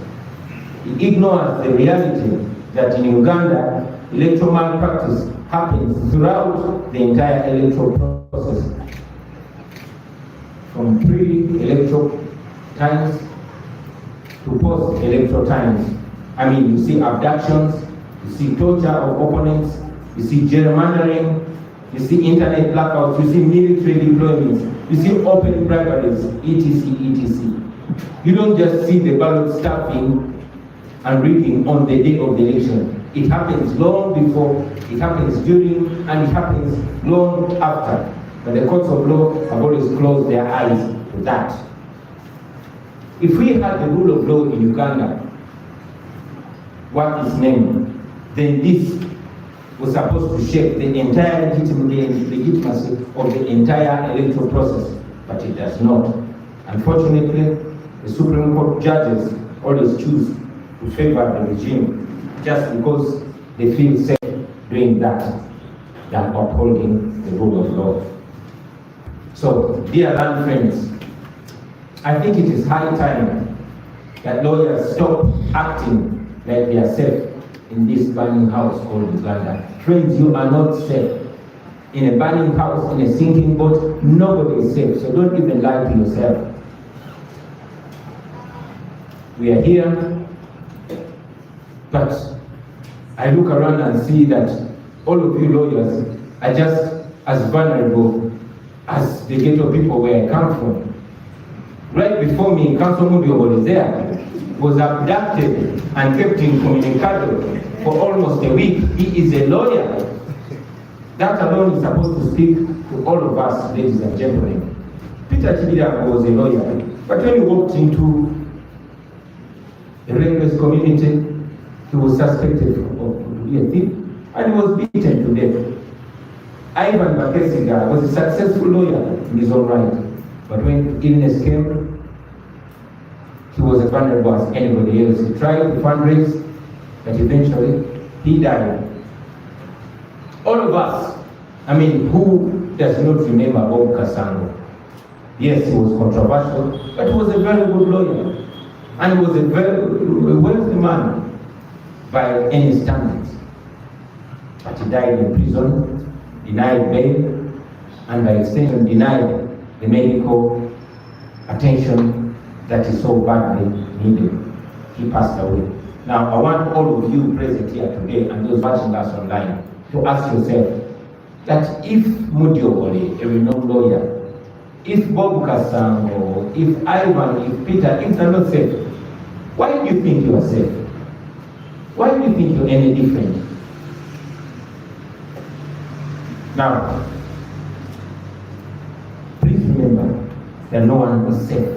[SPEAKER 6] It ignores the reality that in Uganda, electoral malpractice happens throughout the entire electoral process, from pre-electoral times to post-electoral times. I mean, you see abductions, you see torture of opponents, you see gerrymandering, you see internet blackouts, you see military deployments, you see open briberies, etc., etc. You don't just see the ballot stuffing and rigging on the day of the election. It happens long before, it happens during, and it happens long after. But the courts of law have always closed their eyes to that. If we had the rule of law in Uganda, what is named, then this was supposed to shape the entire legitimacy of the entire electoral process, but it does not. Unfortunately, the Supreme Court judges always choose to favor the regime just because they feel safe doing that than upholding the rule of law. So, dear land friends, I think it is high time that lawyers stop acting like they are safe in this burning house called Uganda. Friends, you are not safe. In a burning house, in a sinking boat, nobody is safe. So don't even lie to yourself. We are here, but I look around and see that all of you lawyers are just as vulnerable as the ghetto people where I come from. Right before me, Councilman Biobol is there, was abducted and kept incommunicado for almost a week. He is a lawyer. That alone is supposed to speak to all of us, ladies and gentlemen. Peter Chibira was a lawyer, but when he walked into the reckless community, he was suspected of being a thief, and he was beaten to death. Ivan Bakesiga was a successful lawyer in his own right, but when illness came, he was as vulnerable as anybody else. He tried to fundraise, but eventually he died. All of us, I mean, who does not remember Bob Kasango? Yes, he was controversial, but he was a very good lawyer, and he was a very wealthy man by any standards. But he died in prison, denied bail, and by extension denied the medical attention that is so badly needed. He passed away. Now, I want all of you present here today and those watching us online to ask yourself that if Mudi Obole, a renowned lawyer, if Bob Kasango, if Ivan, if Peter, if they're not safe, why do you think you are safe? Why do you think you're any different? Now, please remember that no one is safe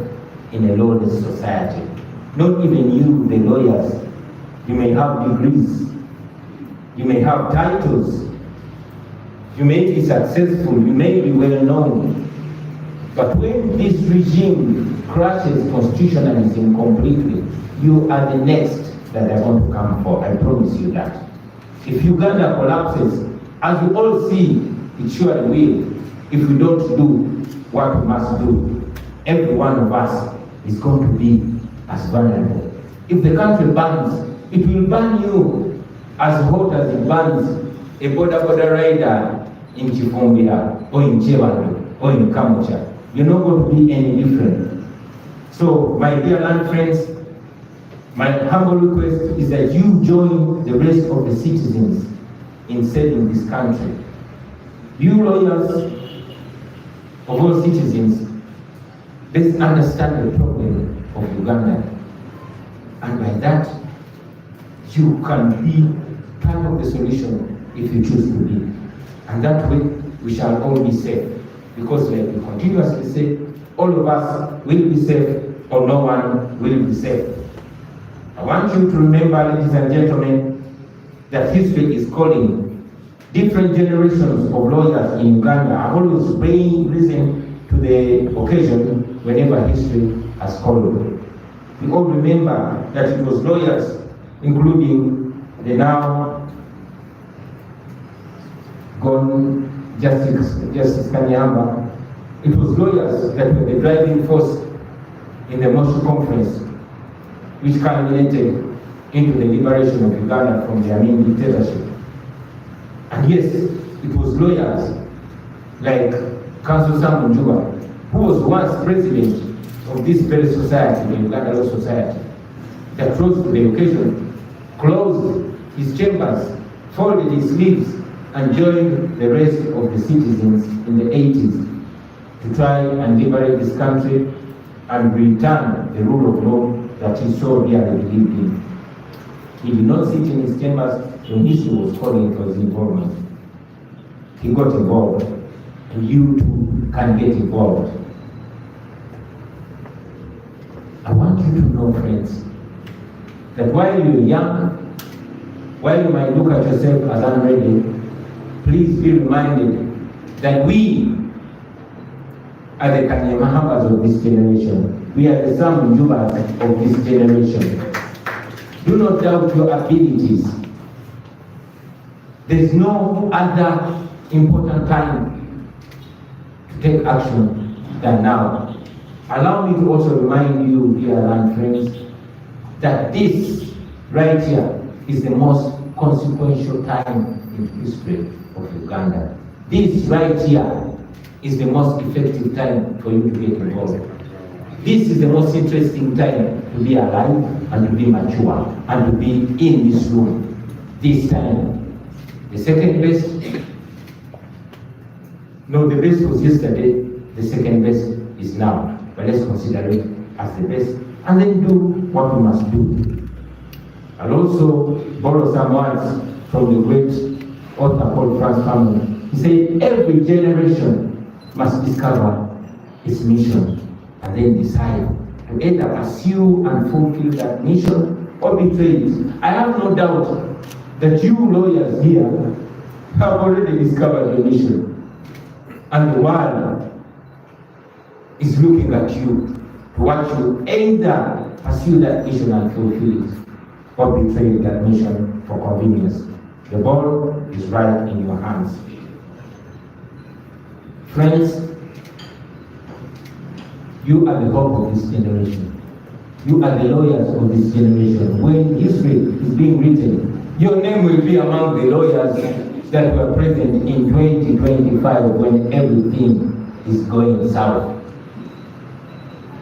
[SPEAKER 6] in a lawless society. Not even you, the lawyers. You may have degrees, you may have titles, you may be successful, you may be well known. But when this regime crashes constitutionalism completely, you are the next that they're going to come for. I promise you that. If Uganda collapses, as we all see, it surely will, if we don't do what we must do, every one of us is going to be as vulnerable. If the country burns, it will burn you as hot as it burns a border rider in Chifumbira, or in Chevando, or in Kamucha. You're not going to be any different. So, my dear land friends, my humble request is that you join the rest of the citizens in saving this country. You lawyers of all citizens, let's understand the problem of Uganda. And by that, you can be part of the solution if you choose to be. And that way, we shall all be safe. Because like we continuously say, all of us will be safe, or no one will be safe. I want you to remember, ladies and gentlemen, that history is calling. Different generations of lawyers in Uganda are always risen to the occasion whenever history has called. We all remember that it was lawyers, including the now gone Justice Kanyamba. It was lawyers that were the driving force in the Mosul Conference, which culminated into the liberation of Uganda from the Amin dictatorship. And yes, it was lawyers like Council Sam Njuba, who was once president of this very society, the Uganda Law Society, that rose to the occasion, closed his chambers, folded his sleeves, and joined the rest of the citizens in the 80s to try and liberate this country and return the rule of law that he so dearly believed in. He did not sit in his chambers when history was calling for his involvement. He got involved, and you too can get involved. I want you to know, friends, that while you're young, while you might look at yourself as unready, please be reminded that we are the Kanyamahambas of this generation. We are the Sam Njubas of this generation. Do not doubt your abilities. There is no other important time to take action than now. Allow me to also remind you, dear land friends, that this right here is the most consequential time in history of Uganda. This right here is the most effective time for you to get involved. This is the most interesting time to be alive and to be mature and to be in this room this time. The second best, no, the best was yesterday, the second best is now. But let's consider it as the best and then do what we must do. I'll also borrow some words from the great author Paul Franz Cameron. He said, every generation must discover its mission and then decide to either pursue and fulfill that mission or betray it. I have no doubt that you lawyers here have already discovered your mission, and the world is looking at you to watch you either pursue that mission and fulfill it or betray that mission for convenience. The ball is right in your hands. Friends, you are the hope of this generation. You are the lawyers of this generation. When history is being written, your name will be among the lawyers that were present in 2025 when everything is going south.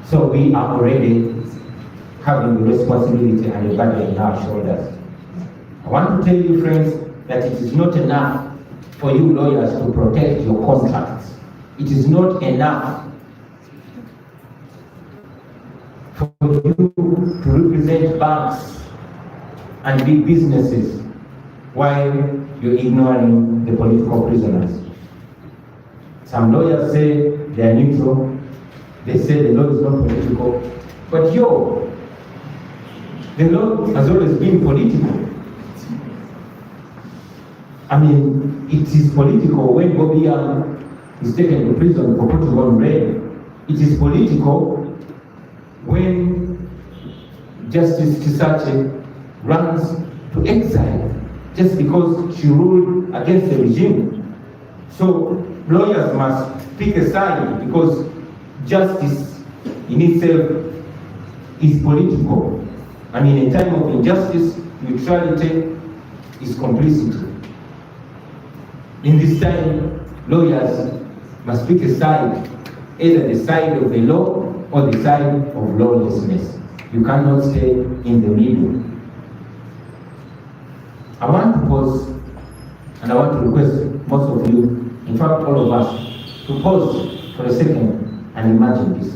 [SPEAKER 6] So we are already having the responsibility and the burden on our shoulders. I want to tell you, friends, that it is not enough for you lawyers to protect your contracts. It is not enough for you to represent banks and big businesses while you're ignoring the political prisoners. Some lawyers say they are neutral. They say the law is not political. But the law has always been political. I mean, it is political when Bobby is taken to prison for putting on rain. It is political when Justice Kisache runs to exile just because she ruled against the regime. So lawyers must pick a side because justice in itself is political. I mean, in time of injustice, neutrality is complicity. In this time, lawyers must pick a side, either the side of the law or the side of lawlessness. You cannot stay in the middle. I want to pause and I want to request most of you, in fact all of us, to pause for a second and imagine this.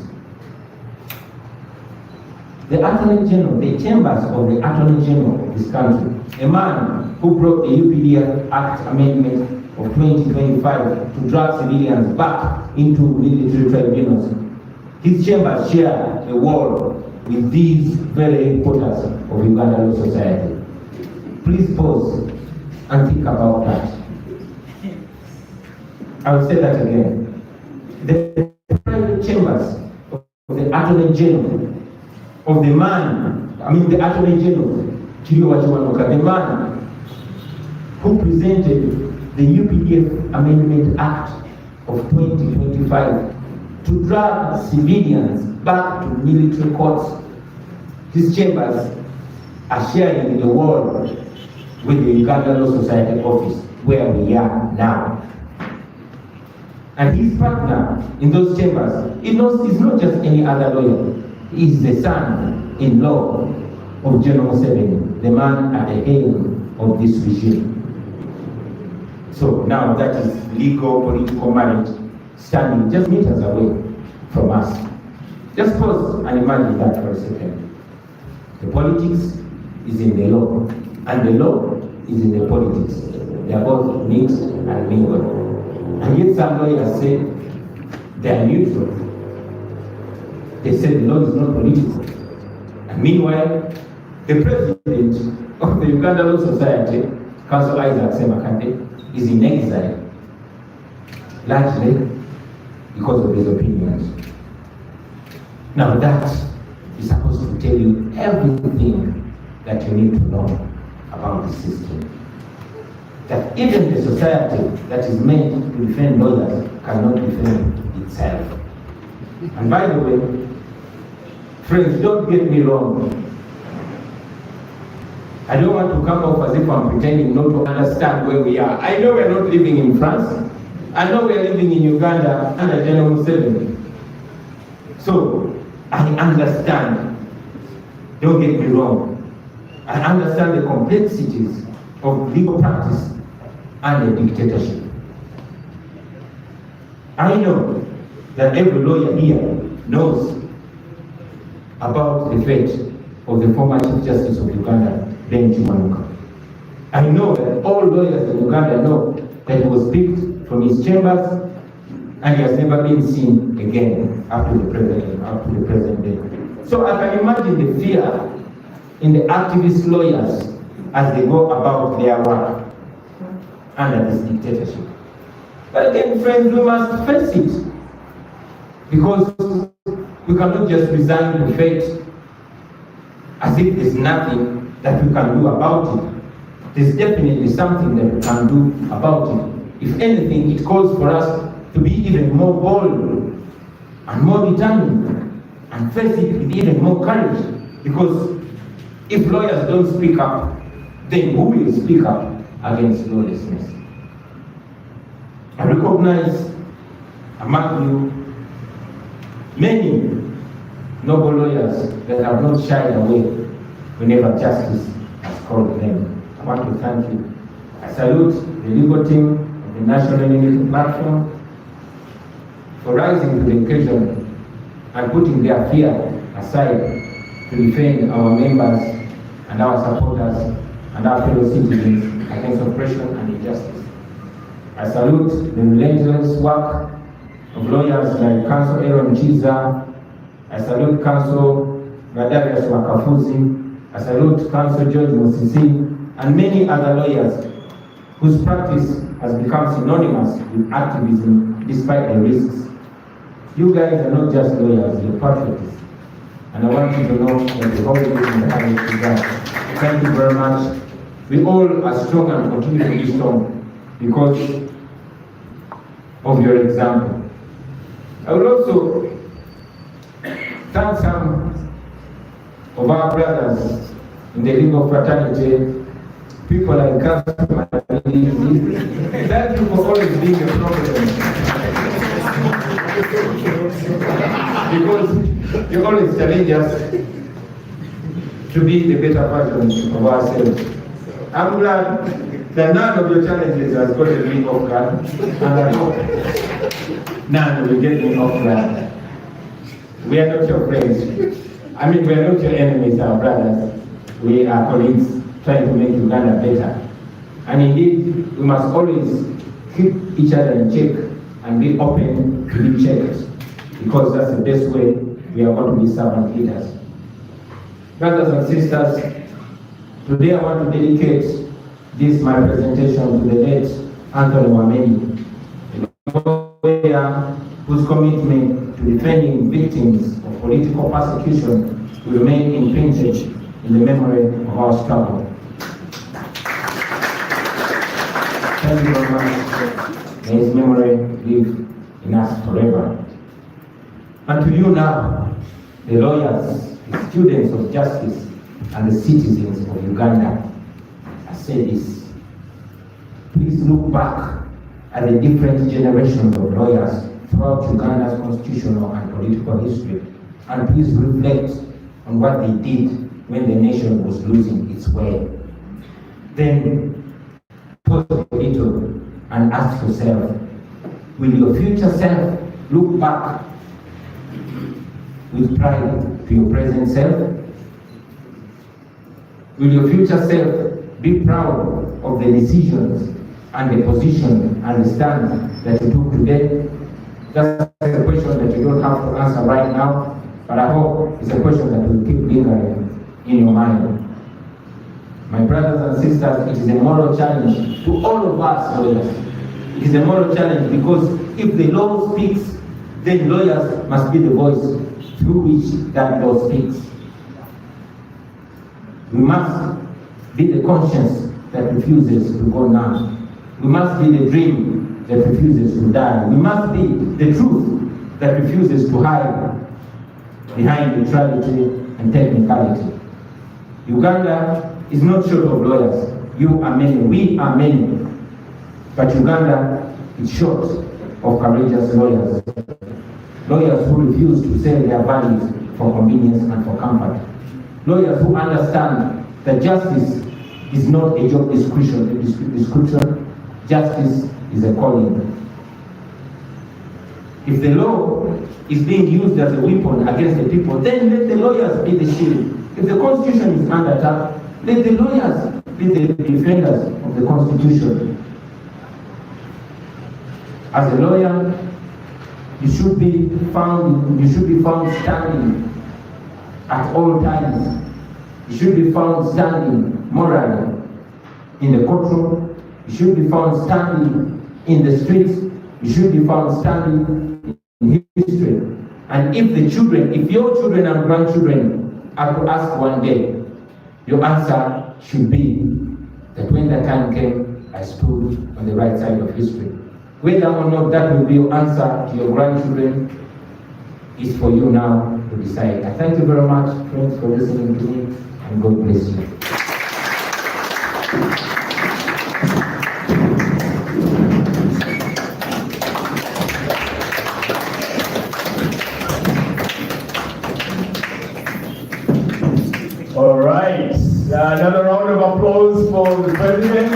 [SPEAKER 6] The Attorney General, the chambers of the Attorney General of this country, a man who brought the UPD Act Amendment of 2025 to drag civilians back into military tribunals. His chambers share a wall with these very headquarters of Uganda Law Society. Please pause and think about that. I will say that again. The private chambers of the Attorney General, of the man, the Attorney General, the man who presented the UPDF Amendment Act of 2025 to drag civilians back to military courts. These chambers are sharing the wall with the Uganda Law Society office where we are now. And his partner in those chambers is not just any other lawyer. He is the son-in-law of General Museveni, the man at the helm of this regime. So now that is legal political marriage standing just meters away from us. Just pause and imagine that for a second. The politics is in the law, and the law is in the politics. They are both mixed and mingled. And yet some lawyers say they are neutral. They say the law is not political. And meanwhile, the president of the Uganda Law Society, Council Isaac Semakande, is in exile, largely because of his opinions. Now that is supposed to tell you everything that you need to know about the system. That even the society that is meant to defend lawyers cannot defend itself. And by the way, friends, don't get me wrong. I don't want to come off as if I'm pretending not to understand where we are. I know we're not living in France. I know we're living in Uganda under General Museveni. So, I understand. Don't get me wrong. I understand the complexities of legal practice and the dictatorship. I know that every lawyer here knows about the fate of the former Chief Justice of Uganda, Ben Chimanuka. I know that all lawyers in Uganda know that he was picked from his chambers and he has never been seen again up to the present day. So I can imagine the fear in the activist lawyers as they go about their work under this dictatorship. But again, friends, we must face it, because we cannot just resign to fate as if there's nothing that we can do about it. There's definitely something that we can do about it. If anything, it calls for us to be even more bold and more determined and face it with even more courage. Because if lawyers don't speak up, then who will speak up against lawlessness? I recognize among you many noble lawyers that have not shied away whenever justice has called them. I want to thank you. I salute the legal team of the National Unity Platform for rising to the occasion and putting their fear aside to defend our members and our supporters and our fellow citizens against oppression and injustice. I salute the relentless work of lawyers like Counsel Aaron Chiza. I salute Counsel Gadarius Wakafuzi. I salute Counsel George Musisi and many other lawyers whose practice has become synonymous with activism despite the risks. You guys are not just lawyers, you're patriots. And I want you to know that the Holy Spirit in the highest regard. Thank you very much. We all are strong and continue to be strong because of your example. I would also thank some of our brothers in the legal fraternity, people like Councilman. Thank you for always being a problem. Because you always challenge us to be the better version of ourselves. I'm glad that none of your challenges has gotten me off guard, and I hope none will get me off guard. We are not your friends. I mean, we are not your enemies, our brothers. We are colleagues trying to make Uganda better. And indeed, we must always keep each other in check and be open to be checked, because that's the best way we are going to be servant leaders. Brothers and sisters, today I want to dedicate this my presentation to the late Anthony Wameni, a lawyer whose commitment to defending victims of political persecution will remain imprinted in the memory of our struggle. Thank you very much. May his memory live in us forever. And to you now, the lawyers, the students of justice, and the citizens of Uganda, I say this. Please look back at the different generations of lawyers throughout Uganda's constitutional and political history, and please reflect on what they did when the nation was losing its way. Then pause a little and ask yourself, will your future self look back with pride to your present self? Will your future self be proud of the decisions and the position and the stand that you took today? That's a question that you don't have to answer right now, but I hope it's a question that will keep lingering in your mind. My brothers and sisters, it is a moral challenge to all of us lawyers. It is a moral challenge because if the law speaks, then lawyers must be the voice through which that law speaks. We must be the conscience that refuses to go numb. We must be the dream that refuses to die. We must be the truth that refuses to hide behind neutrality and technicality. Uganda is not short of lawyers. You are many, we are many. But Uganda is short of courageous lawyers. Lawyers who refuse to sell their values for convenience and for comfort. Lawyers who understand that justice is not a job description. Justice is a calling. If the law is being used as a weapon against the people, then let the lawyers be the shield. If the Constitution is under attack, let the lawyers be the defenders of the Constitution. As a lawyer, you should be found standing at all times. You should be found standing morally in the courtroom. You should be found standing in the streets. You should be found standing in history. And if your children and grandchildren are to ask one day, your answer should be that when the time came, I stood on the right side of history. Whether or not that will be your answer to your grandchildren is for you now to decide. I thank you very much, friends, for listening to me, and God bless you.
[SPEAKER 3] All right, another round of applause for the President.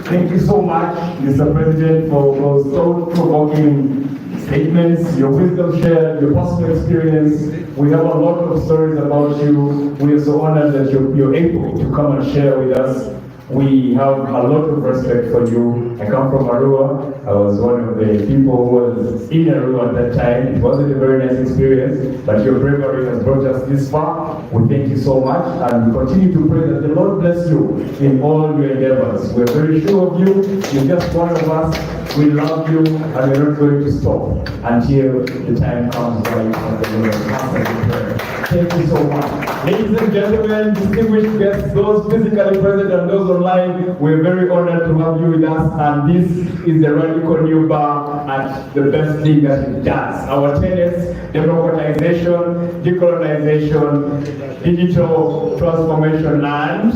[SPEAKER 3] Thank you so much, Mr. President, for those thought-provoking statements, your wisdom shared, your personal experience. We have a lot of stories about you. We are so honored that you're able to come and share with us. We have a lot of respect for you. I come from Arua. I was one of the people who was in Arua at that time. It wasn't a very nice experience, but your bravery has brought us this far. We thank you so much, and we continue to pray that the Lord bless you in all your endeavors. We're very sure of you. You're just one of us. We love you, and we're not going to stop until the time comes right and the Lord answers the prayer. Thank you so much. Ladies and gentlemen, distinguished guests, those physically present and those online, we're very honored to have you with us, and this is the Radical New Bar at the best thing that it does. Our tenets: democratization, decolonization, digital transformation, and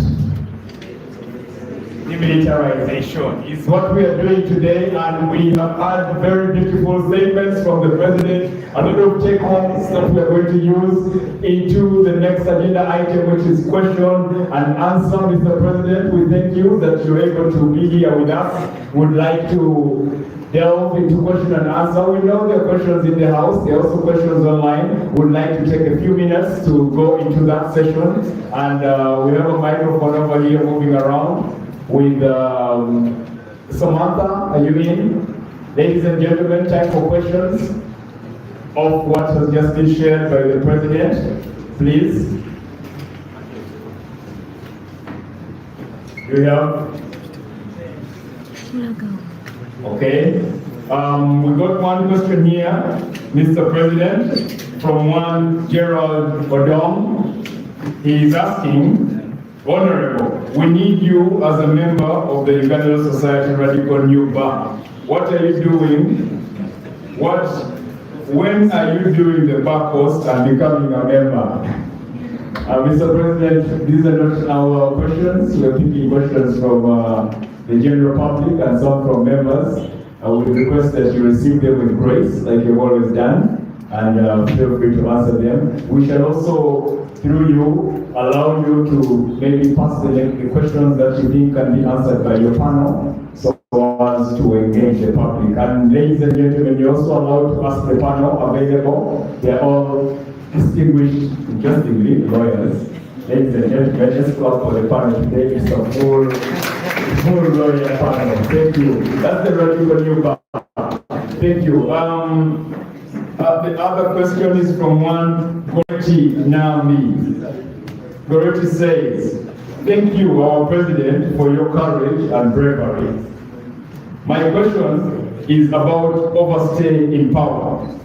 [SPEAKER 3] demilitarization is what we are doing today, and we have had very beautiful statements from the President, a lot of take-homes that we are going to use into the next agenda item, which is question and answer. Mr. President, we thank you that you're able to be here with us. We'd like to delve into question and answer. We know there are questions in the house, there are also questions online. We'd like to take a few minutes to go into that session, and we have a microphone over here moving around with Samantha. Are you in? Ladies and gentlemen, time for questions of what has just been shared by the President. Please. Do you have? Okay. We got one question here, Mr. President, from one Gerald Odom. He is asking, Honorable, we need you as a member of the Uganda Society Radical New Bar. What are you doing? When are you doing the bar course and becoming a member? Mr. President, these are not our questions. We are picking questions from the general public and some from members. I would request that you receive them with grace, like you've always done, and feel free to answer them. We shall also, through you, allow you to maybe pass the questions that you think can be answered by your panel, so as to engage the public. And ladies and gentlemen, you're also allowed to ask the panel available. They're all distinguished, interestingly, lawyers. Ladies and gentlemen, just clap for the panel today. It's a full lawyer panel. Thank you. That's the Radical New Bar. Thank you. The other question is from one Goreti Nami. Goreti says, thank you, our president, for your courage and bravery. My question is about overstay in power.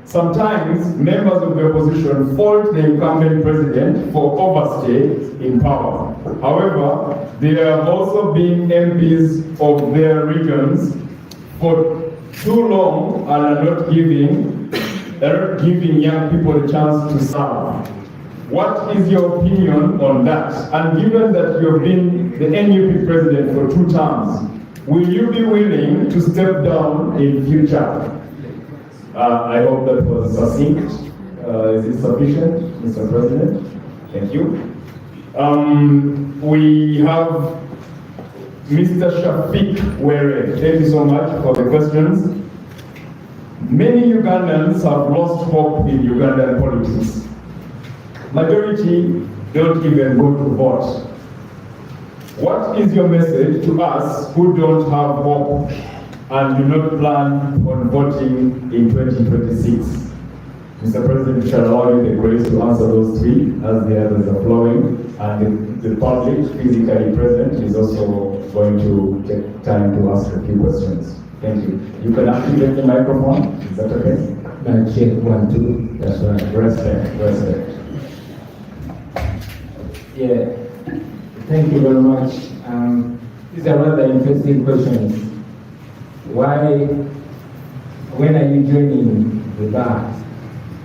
[SPEAKER 3] Sometimes members of the opposition fault the incumbent president for overstay in power. However, they have also been MPs of their regions for too long and are not giving young people a chance to serve. What is your opinion on that? And given that you have been the NUP president for 2 terms, will you be willing to step down in future? I hope that was succinct. Is it sufficient, Mr. President? Thank you. We have Mr. Shafiq Were. Thank you so much for the questions. Many Ugandans have lost hope in Ugandan politics. Majority don't even go to vote. What is your message to us who don't have hope and do not plan on voting in 2026? Mr. President, we shall allow you the grace to answer those 3 as the others are flowing, and the public physically present is also going to take time to ask a few questions. Thank you. You can activate the microphone. Is that okay?
[SPEAKER 6] Check 1, 2. That's right.
[SPEAKER 3] Respect.
[SPEAKER 6] Yeah. Thank you very much. These are rather interesting questions. Why? When are you joining the bar?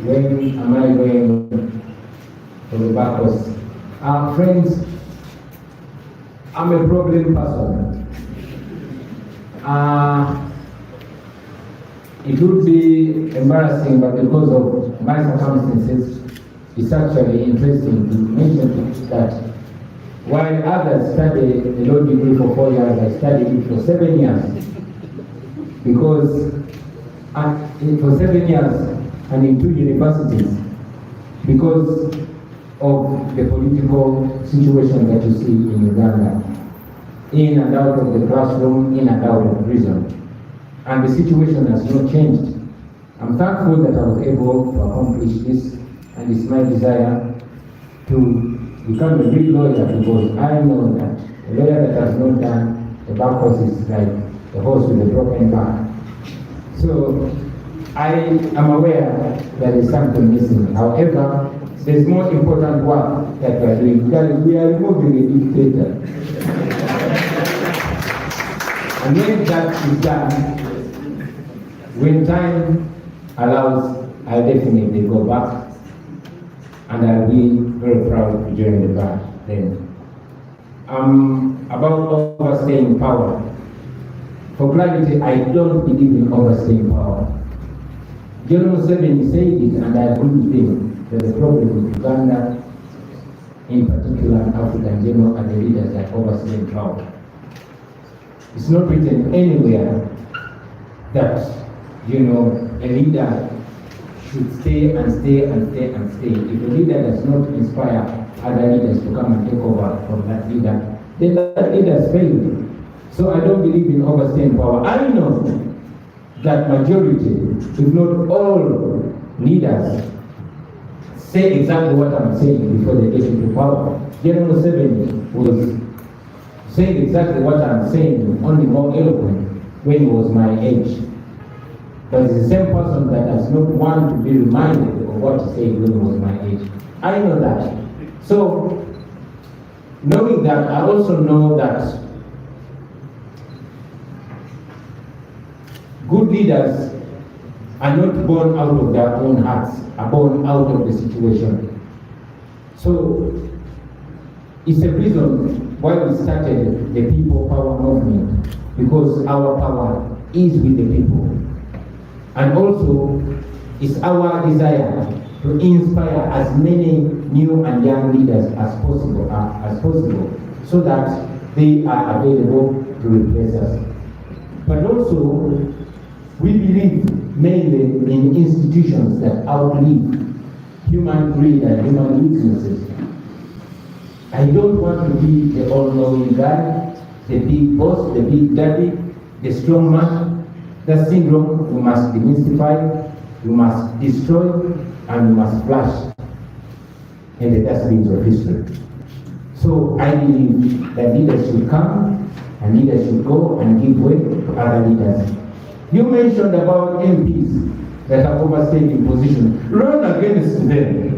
[SPEAKER 6] When am I going to the bar course? Friends, I'm a problem person. It would be embarrassing, but because of my circumstances, it's actually interesting to mention that while others study a law degree for 4 years, I studied it for 7 years. Because for 7 years and in 2 universities, because of the political situation that you see in Uganda, in and out of the classroom, in and out of prison. And the situation has not changed. I'm thankful that I was able to accomplish this, and it's my desire to become a real lawyer, because I know that a lawyer that has not done the bar course is like a horse with a broken back. So I am aware that there is something missing. However, there's more important work that we are doing. We are removing a dictator. And when that is done, when time allows, I definitely go back, and I'll be very proud to join the bar then. About overstaying power. For clarity, I don't believe in overstaying power. General Museveni said it, and I agree with him. There's a problem with Uganda, in particular, Africa in general, and the leaders that overstaying power. It's not written anywhere that, a leader should stay and stay and stay and stay. If a leader does not inspire other leaders to come and take over from that leader, then that leader has failed. So I don't believe in overstaying power. I know that majority, if not all leaders, say exactly what I'm saying before they get into power. General Museveni was saying exactly what I'm saying, only more eloquent when he was my age. But it's the same person that does not want to be reminded of what he said when he was my age. I know that. So Knowing that, I also know that good leaders are not born out of their own hearts, are born out of the situation. So it's a reason why we started the People Power Movement, because our power is with the people. And also, it's our desire to inspire as many new and young leaders as possible, so that they are available to replace us. But also, we believe mainly in institutions that outlive human greed and human weaknesses. I don't want to be the all-knowing guy, the big boss, the big daddy, the strong man. That syndrome we must demystify, we must destroy, and we must flush in the dustbins of history. So I believe that leaders should come, and leaders should go and give way to other leaders. You mentioned about MPs that have overstayed in position. Run against them.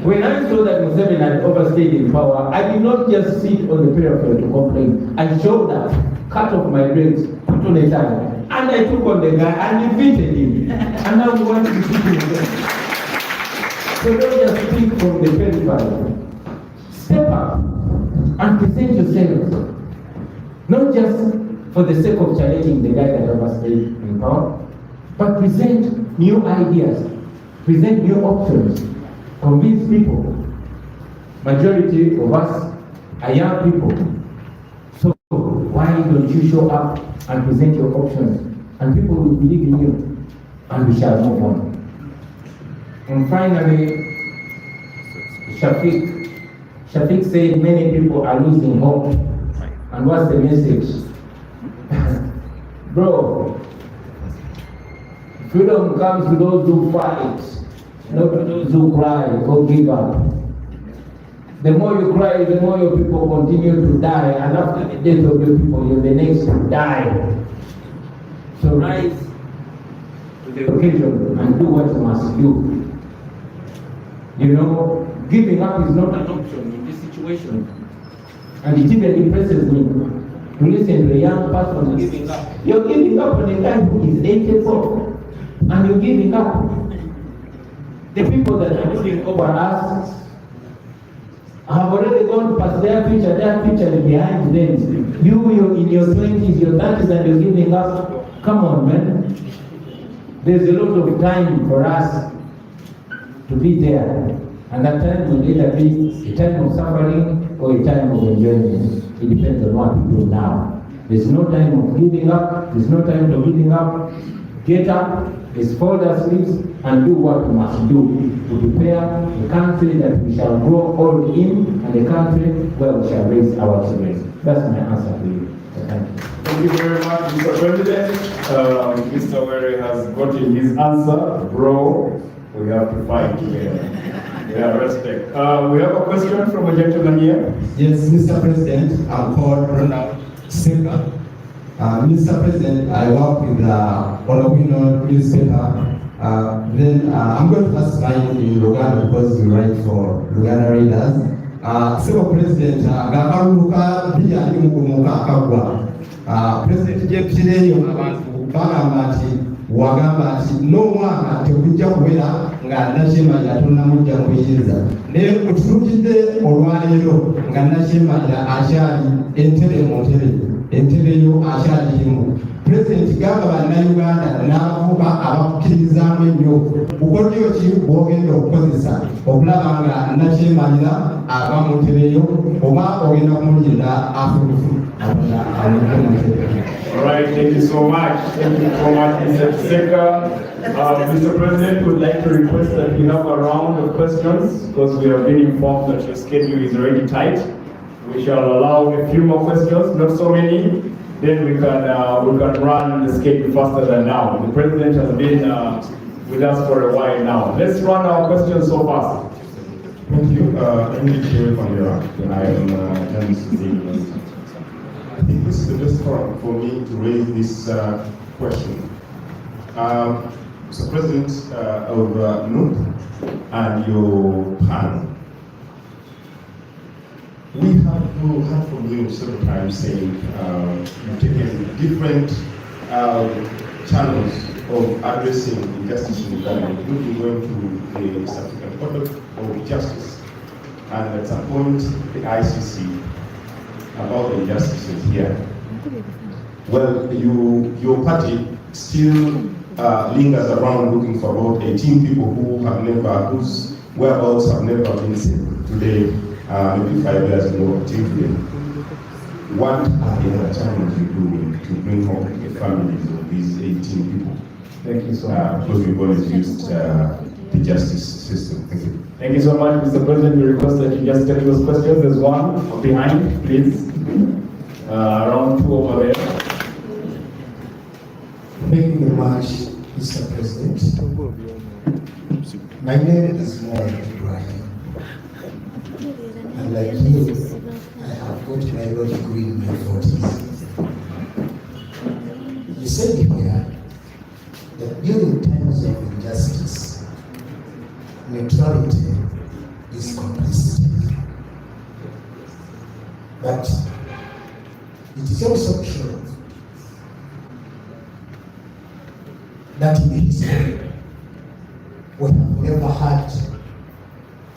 [SPEAKER 6] When I saw that Museveni had overstayed in power, I did not just sit on the periphery to complain. I showed up, cut off my legs, put on a tie, and I took on the guy and defeated him. And now we want to defeat him again. So don't just speak from the periphery. Step up and present yourself. Not just for the sake of challenging the guy that overstayed in power, but present new ideas, present new options, convince people. Majority of us are young people. So why don't you show up and present your options, and people will believe in you, and we shall move on. And finally, Shafiq said many people are losing hope. And what's the message? Bro, freedom comes to those who fight, not to those who cry or give up. The more you cry, the more your people continue to die, and after the death of your people, you're the next to die. So rise to the occasion and do what you must do. You know, giving up is not an option in this situation. And it even impresses me to listen to a young person giving up. You're giving up on a guy who is 84, and you're giving up. The people that are looking over us have already gone past their future is behind them. You in your 20s, your 30s, and you're giving up. Come on, man. There's a lot of time for us to be there. And that time will either be a time of suffering or a time of enjoyment. It depends on what we do now. There's no time of giving up. There's no time for giving up. Get up, fold our sleeves, and do what we must do to prepare a country that we shall grow old in, and a country where we shall raise our children. That's my answer to you. Thank you.
[SPEAKER 3] Thank you very much, Mr. President. Mr. Were has gotten his answer. Bro, we have to fight together. Yeah, respect. We have a question from a gentleman here.
[SPEAKER 7] Yes, Mr. President, I'm called Ronald Seka. Mr. President, I work with the Olawino newspaper. I'm going to pass mine in Uganda because we write for Uganda readers. Seko President, Gakaruka Bia Yumuka Kagwa. President Jepsileyo abantu bagamba nti wagamba nti n'omwaka tekujja kubeera nga Nakyemanja tonnamujja kuyinza. Naye otunuulidde olwaleero nga Nakyemanja akyali entebe mu entebe yo akyalimu. Pulezidenti gamba bannayuganda n'abavubuka abakkiririzaamu ennyo bukodyo ki bw'ogenda okukozesa okulaba nga Nakyemanja ava mu ntebe yo oba ogenda kumulinda afulufu.
[SPEAKER 3] All right, thank you so much. Thank you so much, Mr. Seka. Mr. President, would like to request that we have a round of questions because we have been informed that your schedule is already tight. We shall allow a few more questions, not so many. Then we can run the schedule faster than now. The President has been with us for a while now. Let's run our questions so fast.
[SPEAKER 8] Thank you. I'm Nick from Iraq, and I am journalist in the university. I think this is the best forum for me to raise this question. Mr. President of NUP and your panel, we have heard from you several times saying you've taken different channels of addressing injustice in Uganda, including going to the East African Court of Justice, and at some point the ICC about the injustices here. Well, your party still lingers around looking for about 18 people whose whereabouts have never been seen today, maybe 5 years ago until today. What are the other challenges you're doing to bring home the families of these 18 people?
[SPEAKER 3] Thank you so much.
[SPEAKER 8] Because we've always used the justice system. Thank you.
[SPEAKER 3] Thank you so much, Mr. President. We request that you just take those questions. There's one behind, please. Around 2 over there.
[SPEAKER 9] Thank you very much, Mr. President. My name is Mohamed Ibrahim. And like you, I have got my law degree in my 40s. You said here that during times of injustice, neutrality is complicity. But it is also true that in history, we have never had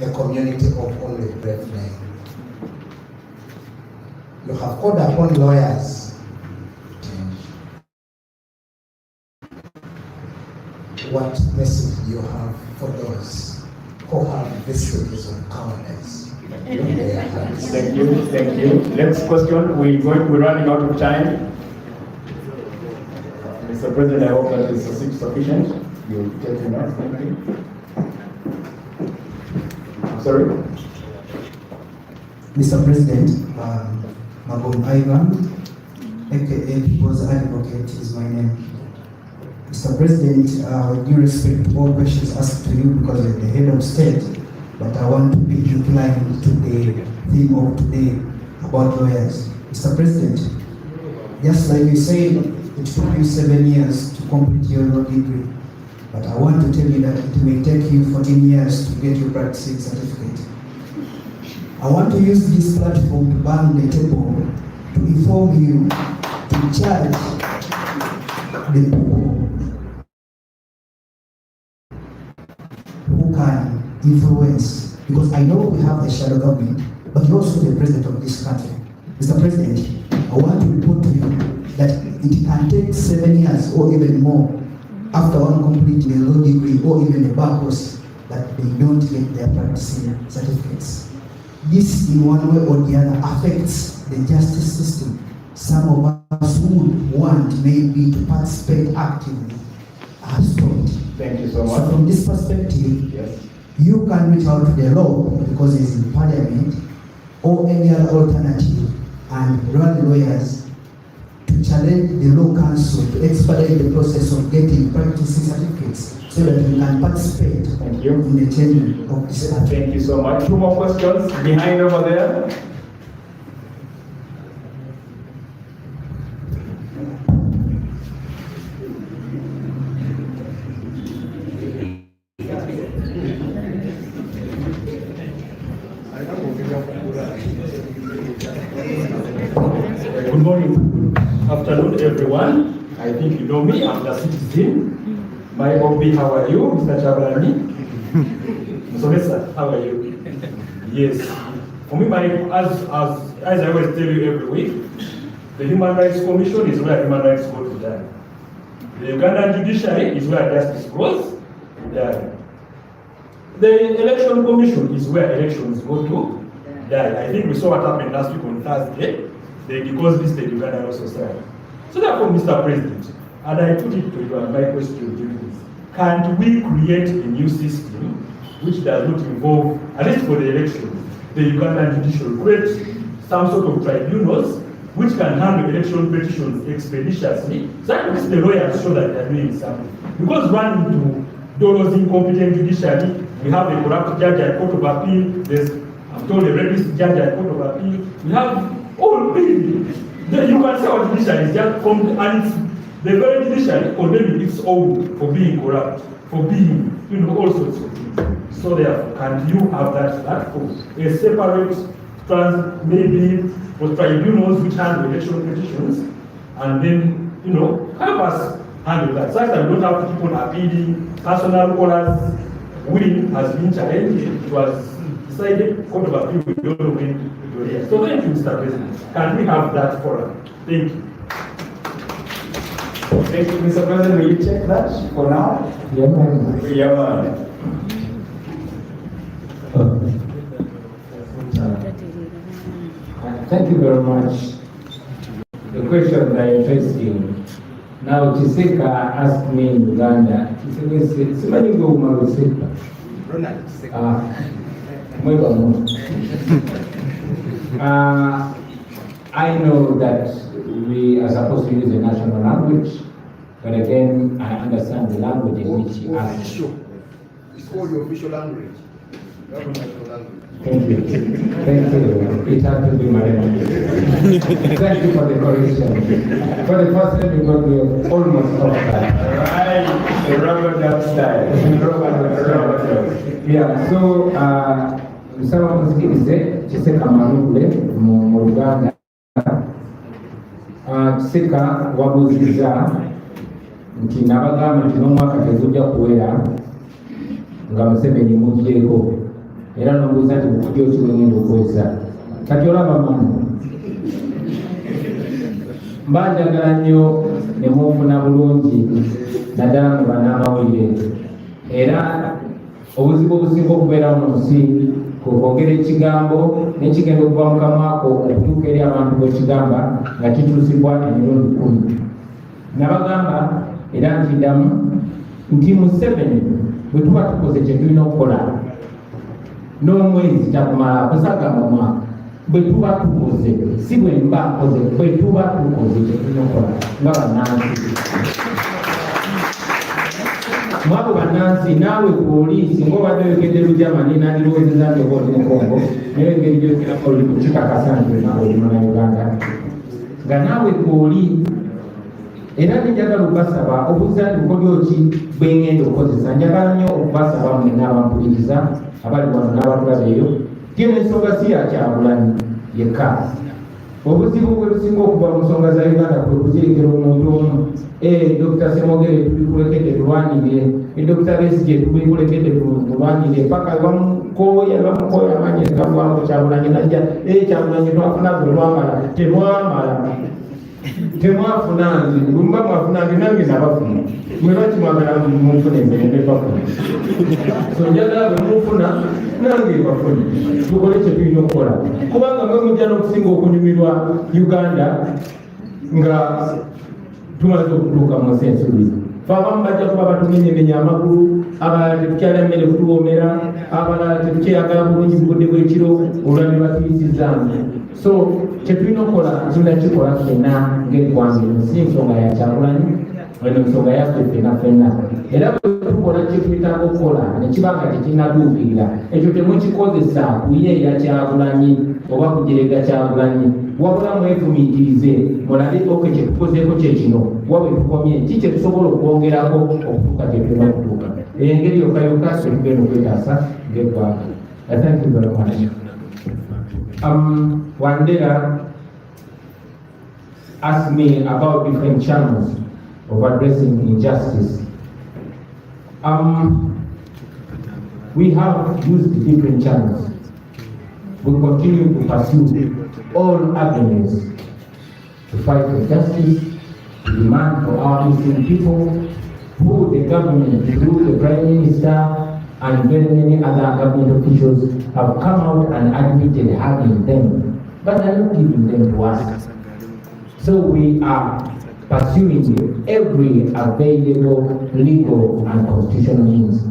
[SPEAKER 9] a community of only brave men. You have called upon lawyers. What message do you have for those who have vestiges of cowardice?
[SPEAKER 3] Thank you, thank you. Next question, we're running out of time. Mr. President, I hope that is sufficient. You'll take enough, thank you. I'm sorry?
[SPEAKER 9] Mr. President, Magom Ivan, aka People's Advocate is my name. Mr. President, with due respect to all questions asked to you because you're the head of state, but I want to be inclined to the theme of today about lawyers. Mr. President, just like you said, it took you 7 years to complete your law degree, but I want to tell you that it may take you 14 years to get your practicing certificate. I want to use this platform to bang the table to inform you to charge the people who can influence, because I know we have a shadow government, but you're also the president of this country. Mr. President, I want to report to you that it can take 7 years or even more after one completing a law degree or even a bar course that they don't get their practicing certificates. This in one way or the other affects the justice system. Some of us who would want maybe to participate actively are stopped.
[SPEAKER 3] Thank you so much.
[SPEAKER 9] So from this perspective,
[SPEAKER 3] yes,
[SPEAKER 9] you can reach out to the law because it's in parliament or any other alternative and run lawyers to challenge the law council to expedite the process of getting practicing certificates so that we can participate in the changing of this country.
[SPEAKER 3] Thank you so much. 2 more questions behind over there. Good morning, afternoon, everyone. I think you know me. I'm the citizen. My hobby, how are you, Mr. Chabalani? Mr. Nessa, how are you? Yes. For me, as I always tell you every week, the Human Rights Commission is where human rights go to die. The Ugandan judiciary is where justice goes to die. The Election Commission is where elections go to die. I think we saw what happened last week on Thursday. They deposed-listed Uganda Law Society. So therefore, Mr. President, and I put it to you and my question to you is, can't we create a new system which does not involve, at least for the elections, the Ugandan judicial create some sort of tribunals which can handle election petitions expeditiously, so that the lawyers show that they are doing something. Because running to Doro's incompetent judiciary, we have a corrupt judge at Court of Appeal, there's, I'm told, a rapist judge at Court of Appeal, we have all really, you can say our judiciary is just formed, and it's the very judiciary condemning its own for being corrupt, for being, all sorts of things. So therefore, can you have that platform, a separate maybe for tribunals which handle election petitions, and then, help us handle that. Such that we don't have to keep on appealing. Personal orders winning has been challenged. It was decided, Court of Appeal, we don't know when it will hear. So thank you, Mr. President. Can we have that forum? Thank you.
[SPEAKER 6] Thank you, Mr. President. Will you check that for now?
[SPEAKER 5] Yeah, man.
[SPEAKER 6] Yeah, man.
[SPEAKER 5] Thank you very much. The questions are interesting. Now, Chiseka asked me in Uganda, he said, "So many go Maruseka." I know that we are supposed to use the national language, but again, I understand the language in which he asked.
[SPEAKER 1] It's called your official language. National language.
[SPEAKER 5] Thank you. Thank you. It had to be my language. Thank you for the correction. For the first time, you got me almost off that.
[SPEAKER 6] Right, the rubber duck style.
[SPEAKER 5] Yeah, so, Msama musikilize, Chiseka Manubule, mu Uganda. Chiseka wabuziza, nti nabagamba nti n'omwaka tegujja kuwera nga Museveni muggyeko. Era n'obuuza nti bukujja okiwengenda okweza. Kati olaba mani. Mbanjagala nnyo ne munfuna bulungi naddala mu bannamawulire. Era obuzibu obusinga okubeerawo mu nsi kwogera ekigambo n'ekigenda okuva mu kamwa ko okutuuka eri abantu bwekigamba nga kituusibwa emirundi 10. Nabagamba era nkiddamu nti Museveni bwe tuba tukoze kye tulina okukola n'omwezi takumala kusagamba mwaka bwe tuba tukoze si bwe mba nkoze bwe tuba tukoze kye tulina okukola nga bannansi. Mwabo bannansi naawe poliisi ng'obadde oyogedde Lujamani nandirowoozeza nti oba oli Mukongo naye engeri gy'ogerako oli kukikakasa nti oli Munnayuganda nga naawe kooli. Era njagala okubasaba obuuza nti bukodyo ki bwe ngenda okukozesa. Njagala nnyo okubasaba mwenna abampuliriza abali wano n'abatulaba eyo tyo n'ensonga si ya Kyagulanyi yekka. Obuzibu bwe businga okuva mu nsonga za Uganda kwe kuzirekera omuntu omu. Dr. Semogere tubikulekedde tulwanirire, Dr. Besigye tubikulekedde tulwanirire paka bamukooya amanye gavaamu Kyagulanyi najja Kyagulanyi twafuna bwe lwamala temwafuna nze lumba mwafuna nze nange nabafuna mwe bakimwagala mufuna emirembe bafuna. So njagala bwe mufuna nange bafuna tukole kye tulina okukola kubanga mwe mujja n'okusinga okunyumirwa Uganda nga tumaze okutuuka mu nsi ensuubizo. Fe abamu bajja kuba batumenyemenya amagulu, abalala tetukyala mmere kutuwoomera, abalala tetukyeyagala bulungi bugudde bw'ekiro olwa ne batuyisizaamu. So kye tulina okukola tulina kikola ffenna ng'eggwanga si nsonga ya Kyagulanyi eno nsonga yaffe ffenna. Era bwe tukola kye twetaaga okukola ne kiba nga tekinnatuukirira ekyo temukikozesa kuyeeya Kyagulanyi oba kujerega Kyagulanyi, wabula mwefumiitirize mulabe oke kye tukozeeko kye kino wabwe tukomye ki kye tusobola okwongerako okutuuka gye tulina okutuuka. Engeri yokka se tugenda okwetaasa ng'eggwanga. Thank you very much. Wandera asked me about different channels of addressing injustice. We have used different channels. We continue to pursue all avenues to fight for justice, to demand for our missing people, who the government, through the Prime Minister, and very many other government officials have come out and admitted having them, but are not giving them to us. So we are pursuing every available legal and constitutional means.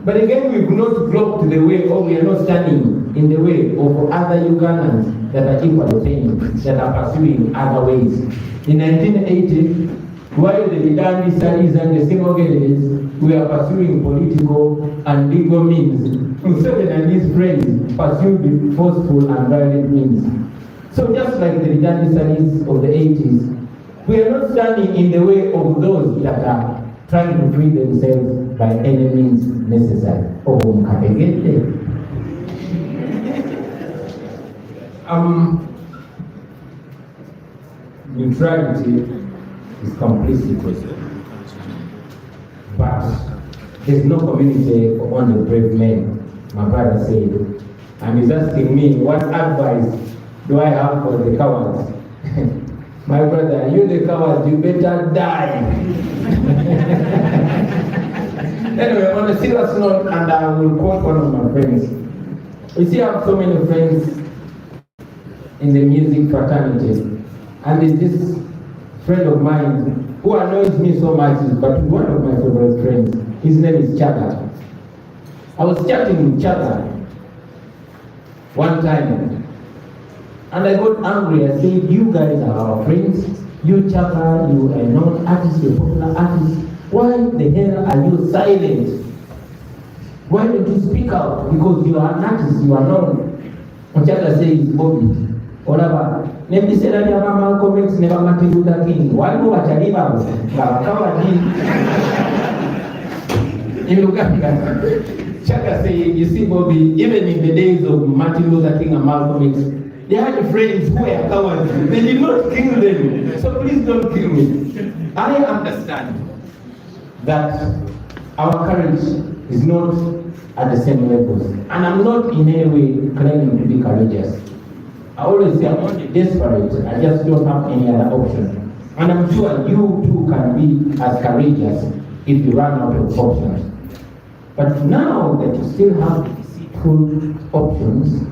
[SPEAKER 5] But again, we will not block to the way, or we are not standing in the way of other Ugandans that are equally paying, that are pursuing other ways. In 1980, while the Uganda studies and the Semogeles were pursuing political and legal means, Museveni and his friends pursued forceful and violent means. So just like the Uganda studies of the 80s, we are not standing in the way of those that are trying to free themselves by any means necessary.
[SPEAKER 6] Neutrality is complicity, but there's no community for only brave men, my brother said. And he's asking me, what advice do I have for the cowards? My brother, you the cowards, you better die. Anyway, on a serious note, and I will quote one of my friends. You see, I have so many friends in the music fraternity, and there's this friend of mine who annoys me so much, but one of my favorite friends. His name is Chaka. I was chatting with Chaka one time, and I got angry. I said, you guys are our friends. You Chaka, you are known artist, you're popular artist. Why the hell are you silent? Why don't you speak out? Because you are an artist, you are known. And Chaka says, Bobby, whatever. Never said that your mama comments never Martin Luther King. Why go at Aliba? In Uganda, Chaka say, you see, Bobby, even in the days of Martin Luther King and Malcolm X, they had friends who were cowards. They did not kill them. So please don't kill me. I understand that our courage is not at the same levels. And I'm not in any way claiming to be courageous. I always say I'm only desperate. I just don't have any other option. And I'm sure you too can be as courageous if you run out of options. But now that you still have full options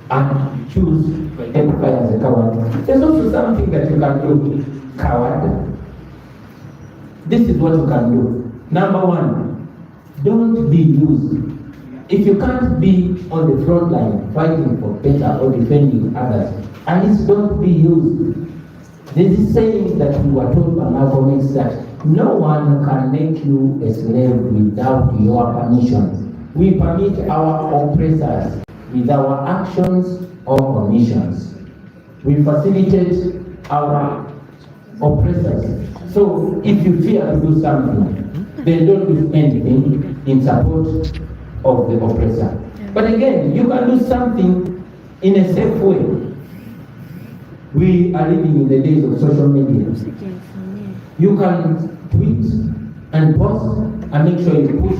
[SPEAKER 6] and choose to identify as a coward, there's also something that you can do, coward. This is what you can do. Number one, don't be used. If you can't be on the front line fighting for better or defending others, at least don't be used. There's this saying that we were told by Malcolm X that no one can make you a slave without your permission. We permit our oppressors with our actions or omissions. We facilitate our oppressors. So if you fear to do something, then don't do anything in support of the oppressor. But again, you can do something in a safe way. We are living in the days of social media. You can tweet and post and make sure you push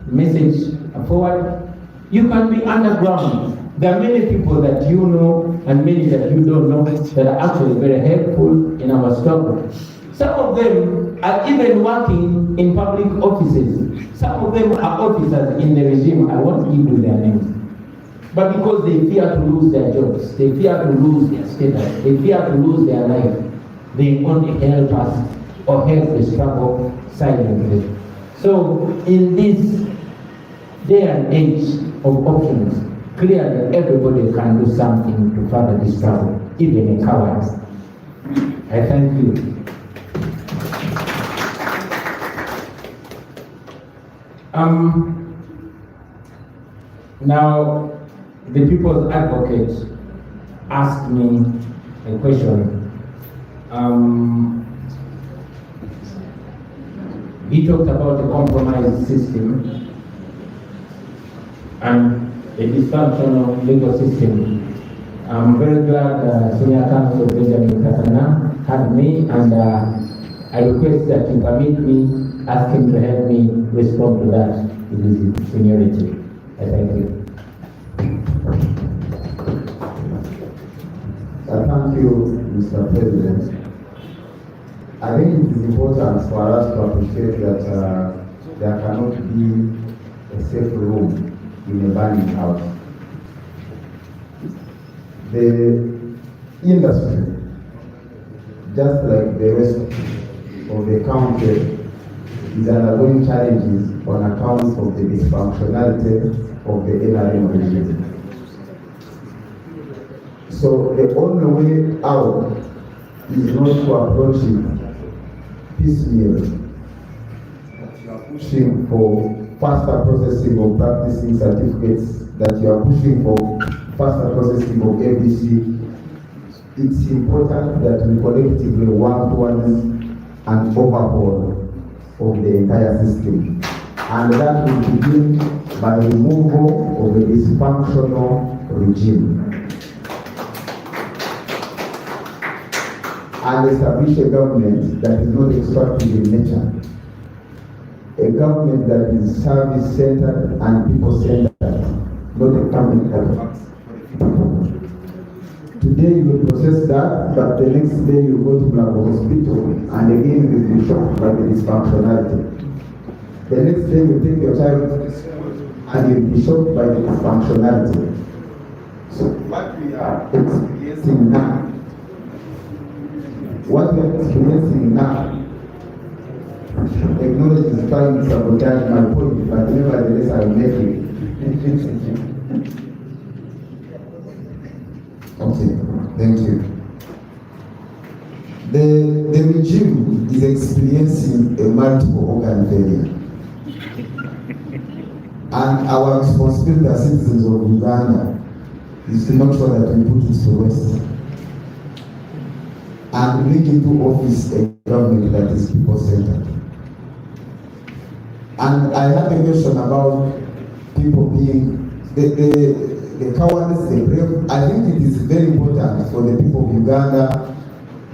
[SPEAKER 6] the message forward. You can be underground. There are many people that you know and many that you don't know that are actually very helpful in our struggle. Some of them are even working in public offices. Some of them are officers in the regime. I won't give you their names. But because they fear to lose their jobs, they fear to lose their status, they fear to lose their life, they only help us or help the struggle silently. So in this day and age of options, clearly everybody can do something to further the struggle, even a coward. I thank you. Now, the People's Advocate asked me a question. He talked about the compromise system and a dysfunctional legal system. I'm very glad Senior Counsel Benjamin Katana had me, and I request that you permit me, ask him to help me respond to that with his seniority. I thank you.
[SPEAKER 10] Thank you, Mr. President. I think it is important for us to appreciate that there cannot be a safe room in a burning house. The industry, just like the rest of the country, is undergoing challenges on account of the dysfunctionality of the NRM regime. So the only way out is not to approach it piecemeal. You are pushing for faster processing of practicing certificates, that you are pushing for faster processing of ABC. It's important that we collectively work towards an overhaul of the entire system. And that will begin by removal of the dysfunctional regime. and establish a government that is not extractive in nature. A government that is service-centered and people-centered, not a government that works for the people. Today you will process that, but the next day you go to Mlago Hospital and again you will be shocked by the dysfunctionality. The next day you take your child to school and you will be shocked by the dysfunctionality. So what we are experiencing now, technology is trying to sabotage my point, but nevertheless I will make it. Okay, thank you. The regime is experiencing a multiple organ failure. And our responsibility as citizens of Uganda is to make sure that we put this to rest. And bring into office a government that is people-centered. And I had a question about people being the cowardice, the brave. I think it is very important for the people of Uganda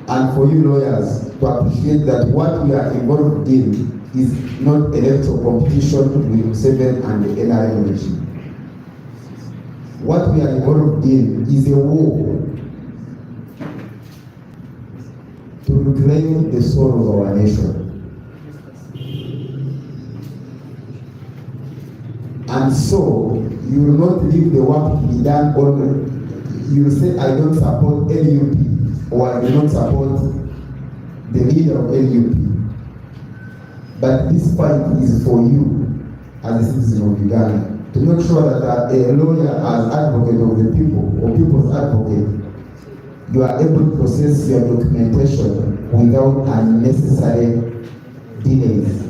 [SPEAKER 10] and for you lawyers to appreciate that what we are involved in is not electoral competition with Seven and the NRM regime. What we are involved in is a war to reclaim the soul of our nation. And so, you will not leave the work to be done on, you will say, I don't support LUP, or I do not support the leader of LUP. But this fight is for you, as a citizen of Uganda, to make sure that a lawyer as advocate of the people, or people's advocate, you are able to process your documentation without unnecessary delays.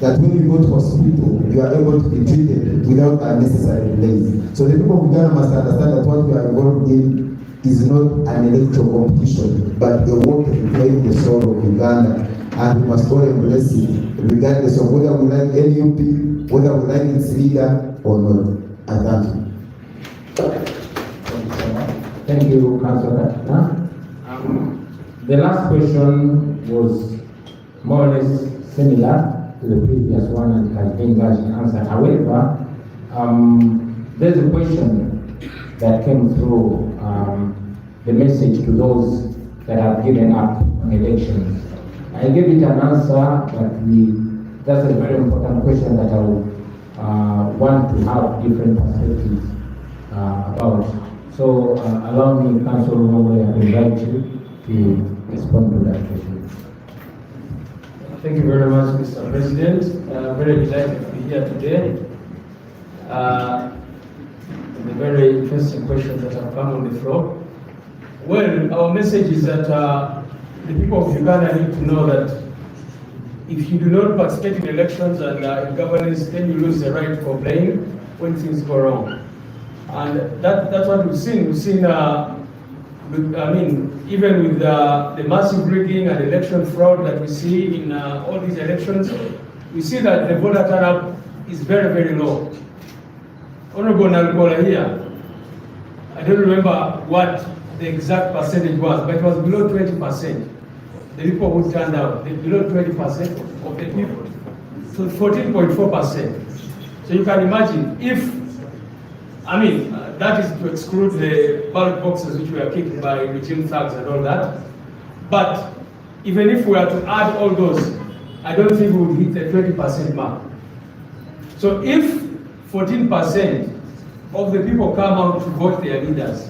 [SPEAKER 10] That when you go to hospital, you are able to be treated without unnecessary delays. So the people of Uganda must understand that what we are involved in is not an electoral competition, but a war to reclaim the soul of Uganda. And we must all embrace it, regardless of whether we like LUP, whether we like its leader or not. I thank you.
[SPEAKER 6] Thank you, Councillor. The last question was more or less similar to the previous one and has been largely answered. However, there's a question that came through the message to those that have given up on elections. I gave it an answer, but that's a very important question that I would want to have different perspectives about. So allow me, Councillor Romwe, I invite you to respond to that question.
[SPEAKER 5] Thank you very much, Mr. President. Very delighted to be here today. The very interesting questions that have come on the floor. Well, our message is that the people of Uganda need to know that if you do not participate in elections and in governance, then you lose the right to complain when things go wrong. And that's what we've seen. We've seen, even with the massive rigging and election fraud that we see in all these elections, we see that the voter turnout is very, very low. Honorable Nalgola here, I don't remember what the exact percentage was, but it was below 20%. The people who turned out, below 20% of the people. So 14.4%. So you can imagine if, that is to exclude the ballot boxes which were kicked by regime thugs and all that. But even if we were to add all those, I don't think we would hit the 20% mark. So if 14% of the people come out to vote their leaders,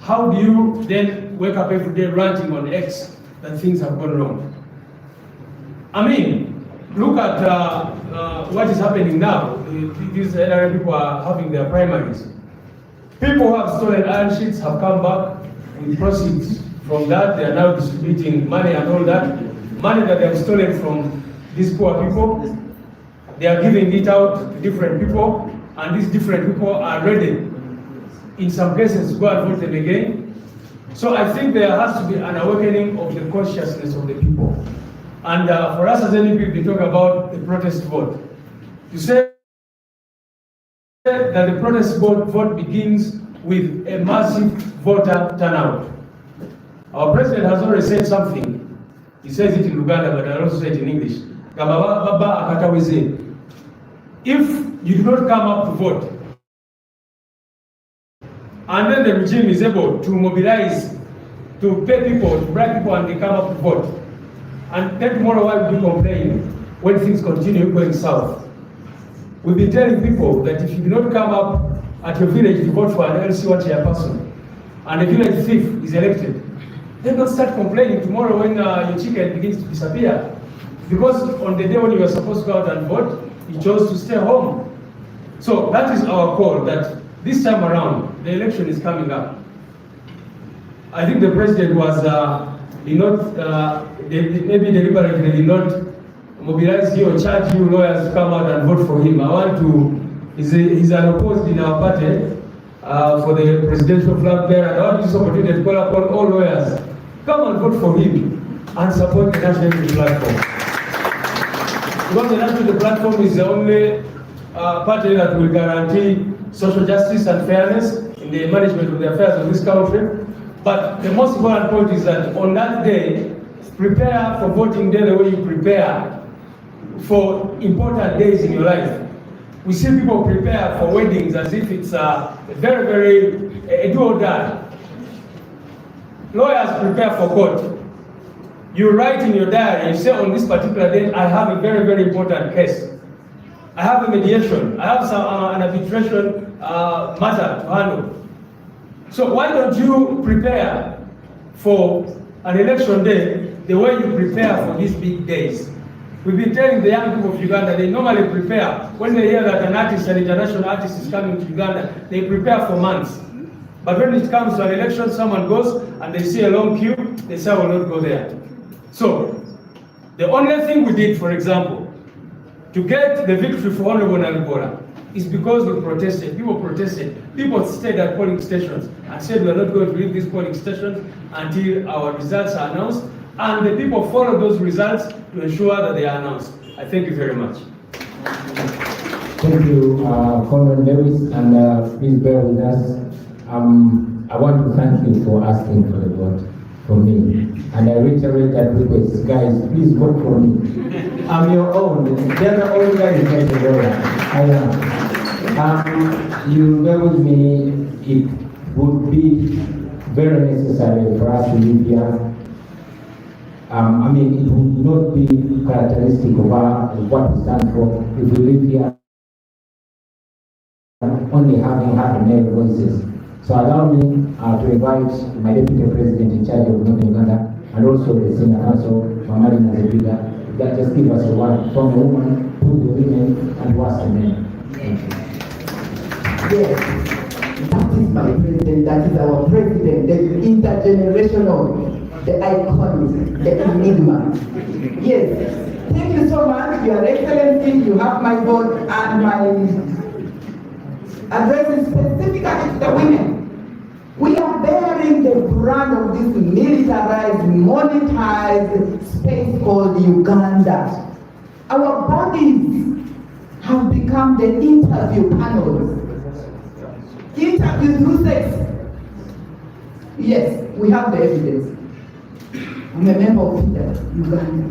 [SPEAKER 5] how do you then wake up every day ranting on X that things have gone wrong? Look at what is happening now. These NRM people are having their primaries. People who have stolen iron sheets have come back with proceeds from that. They are now distributing money and all that. Money that they have stolen from these poor people, they are giving it out to different people, and these different people are ready, in some cases, to go and vote them again. So I think there has to be an awakening of the consciousness of the people. And for us as NEP, we talk about the protest vote. To say that the protest vote begins with a massive voter turnout.
[SPEAKER 11] Our president has already said something. He says it in Uganda, but I also say it in English. If you do not come up to vote, and then the regime is able to mobilize, to pay people, to bribe people, and they come up to vote, and then tomorrow why would you complain when things continue going south? We've been telling people that if you do not come up at your village to vote for an LC1 chairperson, and the village thief is elected, then don't start complaining tomorrow when your chicken begins to disappear. Because on the day when you were supposed to go out and vote, you chose to stay home. So that is our call, that this time around, the election is coming up. I think the president was, maybe deliberately did not mobilize you or charge you lawyers to come out and vote for him. I want to, he's unopposed in our party for the presidential flag bearer. I want this opportunity to call upon all lawyers, come and vote for him and support the National Unity Platform. Because the National Unity Platform is the only party that will guarantee social justice and fairness in the management of the affairs of this country. But the most important point is that on that day, prepare for voting day the way you prepare for important days in your life. We see people prepare for weddings as if it's a a do or die. Lawyers prepare for court. You write in your diary, you say on this particular day, I have a very important case. I have a mediation. I have an arbitration matter to handle. So why don't you prepare for an election day the way you prepare for these big days? We've been telling the young people of Uganda, they normally prepare. When they hear that an artist, an international artist is coming to Uganda, they prepare for months. But when it comes to an election, someone goes and they see a long queue, they say, I will not go there. So, the only thing we did, for example, to get the victory for Honorable Nalibora is because we protested. People protested. People stayed at polling stations and said we are not going to leave these polling stations until our results are announced. And the people followed those results to ensure that they are announced. I thank you very much.
[SPEAKER 6] Thank you, Conrad Lewis, and please bear with us. I want to thank you for asking for the vote for me. And I reiterate that request. Guys, please vote for me. I'm your own. They're the only guys who get the vote. I am. You bear with me, it would be very necessary for us to live here. It would not be characteristic of what we stand for if we live here only having male voices. So allow me to invite my Deputy President in charge of Northern Uganda and also the Senior Council, Mamari Nazebiga, that just give us a word from a woman to the women and to us the men. Thank you.
[SPEAKER 12] Yes, that is my president, that is our president, the intergenerational, the iconic, the enigma. Yes, thank you so much, Your Excellency, you have my vote, and my address is specifically to the women. We are bearing the brand of this militarized, monetized space called Uganda. Our bodies have become the interview panels. Interview through sex. Yes, we have the evidence. I'm a member of Uganda.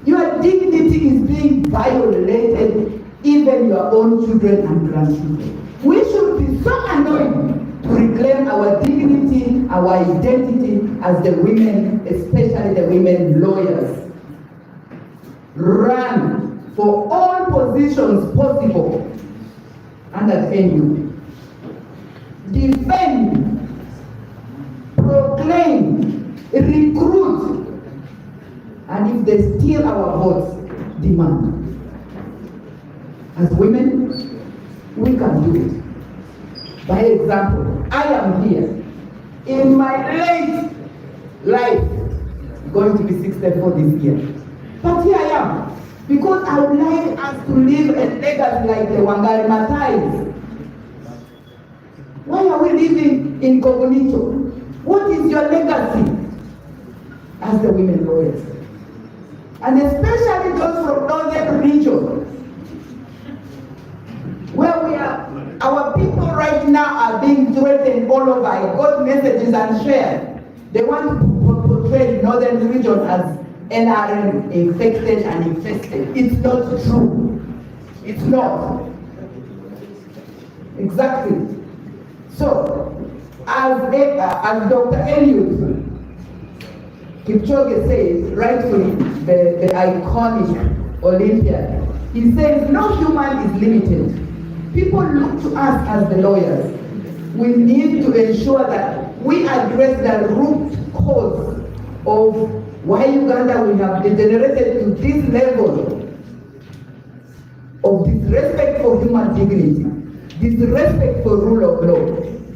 [SPEAKER 12] Your dignity is being violated, even your own children and grandchildren. We should be so annoyed to reclaim our dignity, our identity as the women, especially the women lawyers. Run for all positions possible under the NU. Defend, proclaim, recruit, and if they steal our votes, demand. As women, we can do it. By example, I am here. In my late life, going to be 64 this year. But here I am. Because I would like us to live a legacy like the Wangari Maathai. Why are we living incognito? What is your legacy as the women lawyers? And especially those from northern region, where we are, our people right now are being threatened all over. I got messages and shared. They want to portray northern region as NRM infected and infested. It's not true. It's not. Exactly. So, as Dr. Eliud Kipchoge says, rightfully, the iconic Olympian, he says, no human is limited. People look to us as the lawyers. We need to ensure that we address the root cause of why Uganda will have degenerated to this level of disrespect for human dignity, disrespect for rule of law,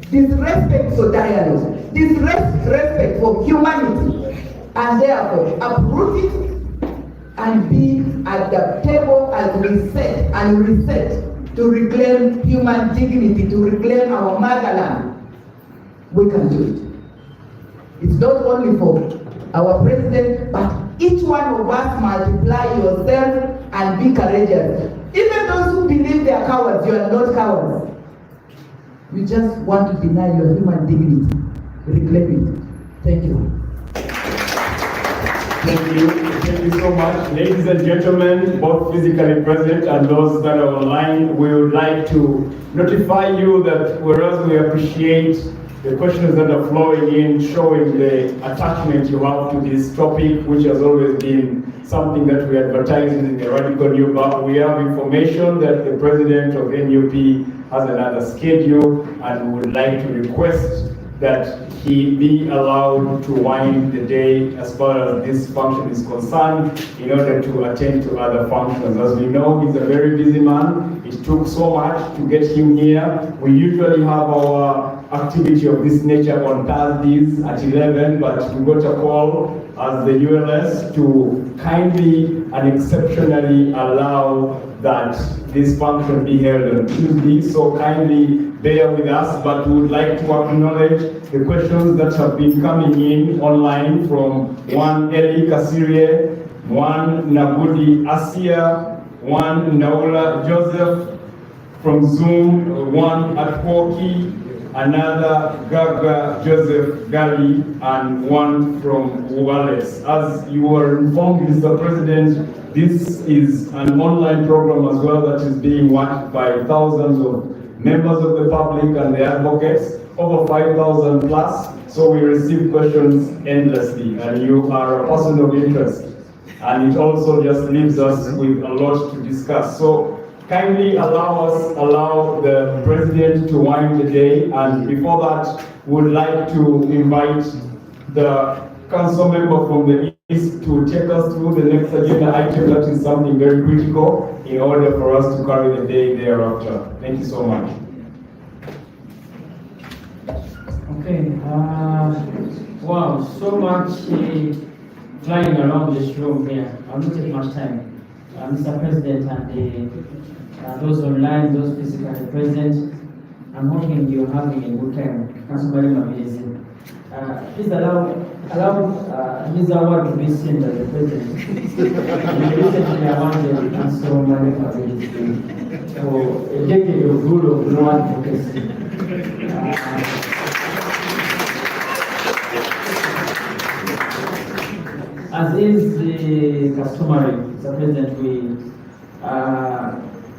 [SPEAKER 12] disrespect for dialogue, disrespect for humanity, and therefore uproot it and be at the table and reset to reclaim human dignity, to reclaim our motherland. We can do it. It's not only for our president, but each one of us multiply yourself and be courageous. Even those who believe they are cowards, you are not cowards. You just want to deny your human dignity. Reclaim it. Thank you.
[SPEAKER 3] Thank you. Thank you so much. Ladies and gentlemen, both physically present and those that are online, we would like to notify you that whereas we appreciate the questions that are flowing in, showing the attachment you have to this topic, which has always been something that we advertise in the Radical New Bar, we have information that the president of NUP has another schedule and would like to request that he be allowed to wind the day as far as this function is concerned in order to attend to other functions. As we know, he's a very busy man. It took so much to get him here. We usually have our activity of this nature on Thursdays at 11, but we got a call as the ULS to kindly and exceptionally allow that this function be held on Tuesday. So kindly bear with us, but we would like to acknowledge the questions that have been coming in online from one Eli Kasirie, one Nabudi Asia, one Naula Joseph from Zoom, one Atwoki, another Gaga Joseph Gali, and one from Wallace. As you were informed, Mr. President, this is an online program as well that is being watched by thousands of members of the public and the advocates, over 5,000 plus. So we receive questions endlessly, and you are a person of interest. And it also just leaves us with a lot to discuss. So kindly allow the president to wind the day, and before that, would like to invite the council member from the East to take us through the next agenda item that is something very critical in order for us to carry the day thereafter. Thank you so much.
[SPEAKER 5] Okay, wow, so much flying around this room here. I'll not take much time. Mr. President and those online, those physically present, I'm hoping you're having a good time. Councilman amazing. Please allow his award to be seen by the president. Recently awarded Councilman for a decade of rule of law advocacy. As is the customary, Mr. President, we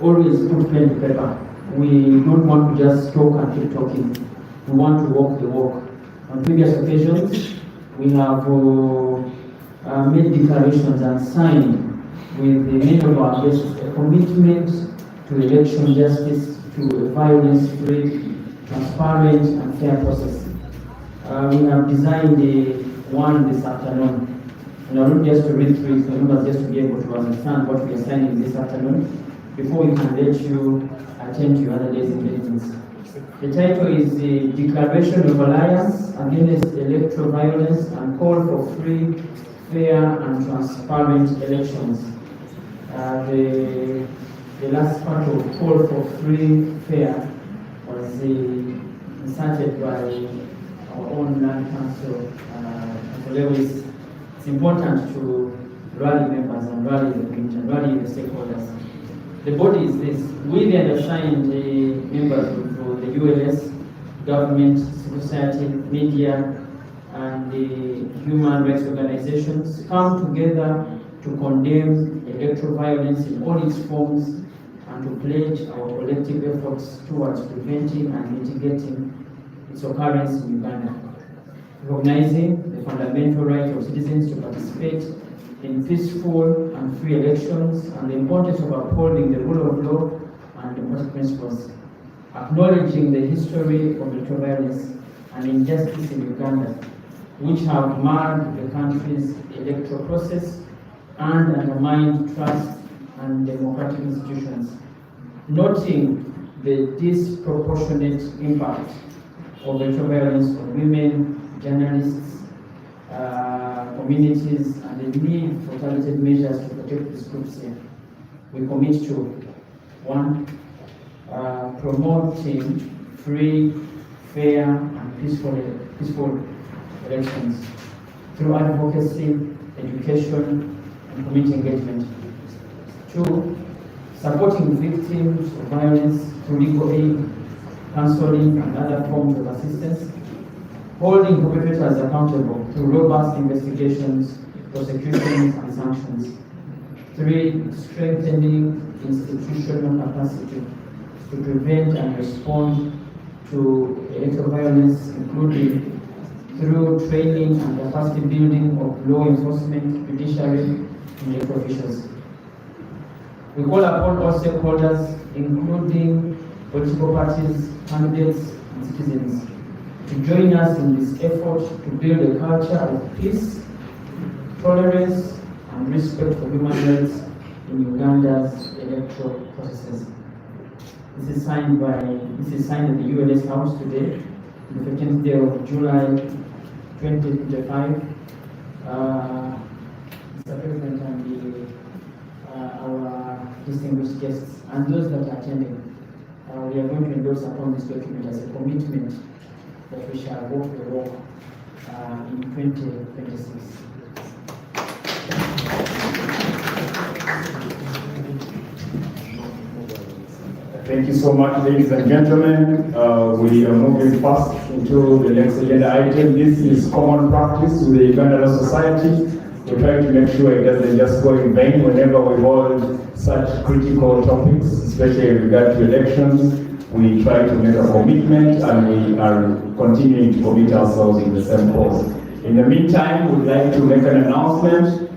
[SPEAKER 5] always put pen to paper. We don't want to just talk and keep talking. We want to walk the walk. On previous occasions, we have made declarations and signed with the many of our guests a commitment to election justice, to a violence-free, transparent and fair process. We have designed one this afternoon. And I want just to read through it for members just to be able to understand what we are signing this afternoon before we can let you attend to your other days engagements. The title is the Declaration of Alliance Against Electoral Violence and Call for Free, Fair and Transparent Elections. The last part of Call for Free, Fair was inserted by our own land council, Lewis. It's important to rally members and rally the community and rally the stakeholders. The body is this. We, the undersigned members of the ULS, government, civil society, media, and the human rights organizations come together to condemn electoral violence in all its forms and to pledge our collective efforts towards preventing and mitigating its occurrence in Uganda. Recognizing the fundamental right of citizens to participate in peaceful and free elections and the importance of upholding the rule of law and democratic principles. Acknowledging the history of electoral violence and injustice in Uganda, which have marred the country's electoral process and undermined trust and democratic institutions. Noting the disproportionate impact of electoral violence on women, journalists, communities, and the need for targeted measures to protect these groups here. We commit to 1. Promoting free, fair, and peaceful elections through advocacy, education, and community engagement. 2. Supporting victims of violence through legal aid, counseling, and other forms of assistance. Holding perpetrators accountable through robust investigations, prosecutions, and sanctions. 3. Strengthening institutional capacity to prevent and respond to electoral violence, including through training and capacity building of law enforcement, judiciary, and electoral officials. We call upon all stakeholders, including political parties, candidates, and citizens, to join us in this effort to build a culture of peace, tolerance, and respect for human rights in Uganda's electoral processes. This is signed at the ULS House today, the 15th day of July 2025. Mr. President and our distinguished guests and those that are attending, we are going to endorse upon this document as a commitment that we shall walk the walk in 2026.
[SPEAKER 3] Thank you so much, ladies and gentlemen. We are moving fast into the next agenda item. This is common practice with the Uganda Law Society. We're trying to make sure it doesn't just go in vain whenever we hold such critical topics, especially in regard to elections. We try to make a commitment, and we are continuing to commit ourselves in the same cause. In the meantime, we'd like to make an announcement.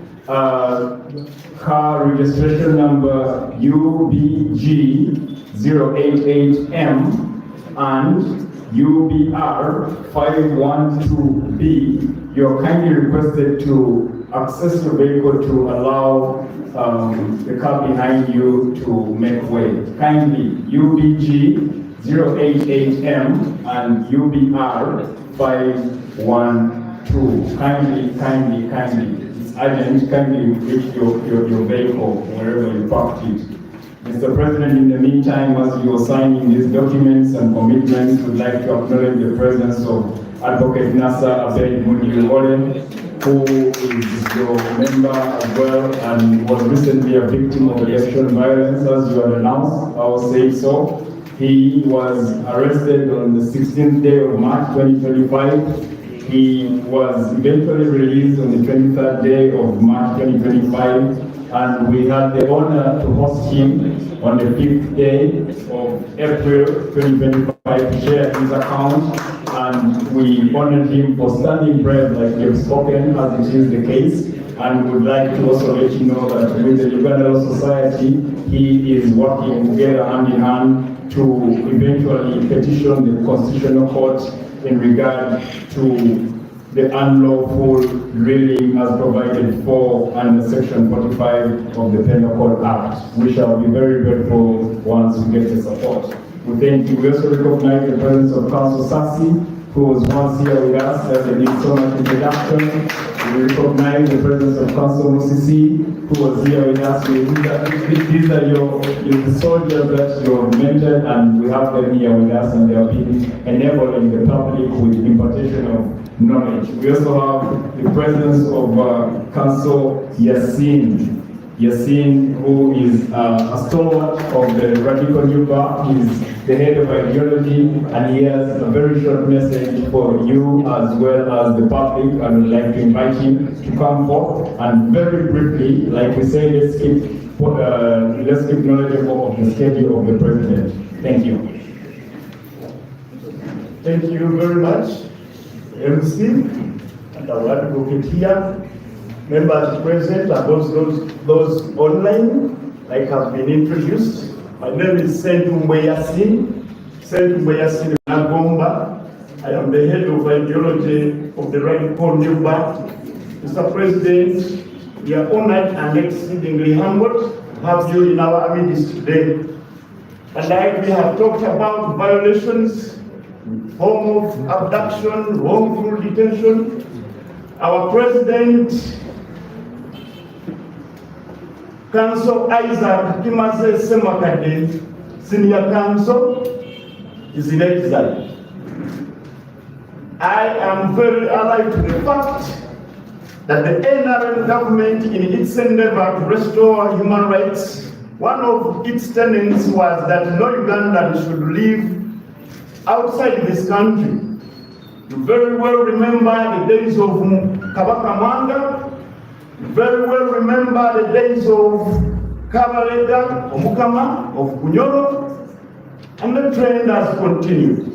[SPEAKER 3] Car registration number UBG 088M and UBR 512B, you're kindly requested to access your vehicle to allow the car behind you to make way. Kindly, UBG 088M and UBR 512. Kindly. It's urgent. Kindly reach your vehicle wherever you parked it. Mr. President, in the meantime, as you are signing these documents and commitments, we'd like to acknowledge the presence of Advocate Nasa Abed Mudiole, who is your member as well and was recently a victim of election violence, as you had announced. I will say so. He was arrested on the 16th day of March 2025. He was eventually released on the 23rd day of March 2025. And we had the honor to host him on the 5th day of April 2025 to share his account, and we honored him for standing brave like we have spoken, as it is the case. And would like to also let you know that with the Uganda Law Society, he is working together hand in hand to eventually petition the Constitutional Court in regard to the unlawful drilling as provided for under Section 45 of the Penal Code Act. We shall be very grateful once we get the support. We thank you. We also recognize the presence of Council Sassi, who was once here with us, as they did so much introduction. We recognize the presence of Council Musisi, who was here with us. These are the soldiers that you have mentored, and we have them here with us, and they have been enabling the public with impartation of knowledge. We also have the presence of Council Yassin, Yasin, who is a stalwart of the Radical Yuba. He's the head of ideology, and he has a very short message for you as well as the public. I would like to invite him to come forth and very briefly, like we say, let's keep knowledgeable of the schedule of the president. Thank you.
[SPEAKER 13] Thank you very much, MC, and our advocate here, members present, and those online, like have been introduced. My name is Sentumwe Yasin, Nagomba. I am the head of ideology of the Radical Yuba. Mr. President, we are honored and exceedingly humbled to have you in our midst today. And like we have talked about violations, form of abduction, wrongful detention, our President, Council Isaac Kimase Semakade, Senior Council, is in exile. I am very alive to the fact that the NRM government, in its endeavor to restore human rights, one of its tenets was that no Ugandan should live outside this country. You very well remember the days of Kabaka Manga. You very well remember the days of Kabalega, Omukama, of Bunyoro, and the trend has continued.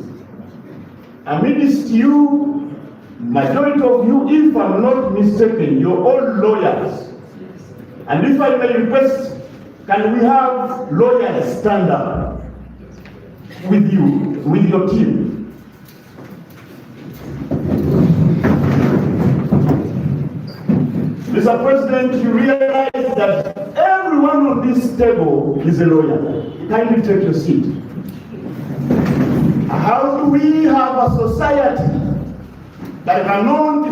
[SPEAKER 13] Amidst you, majority of you, if I'm not mistaken, you're all lawyers. And if I may request, can we have lawyers stand up with you, with your team? Mr. President, you realize that everyone on this table is a lawyer. Kindly take your seat. How do we have a society that cannot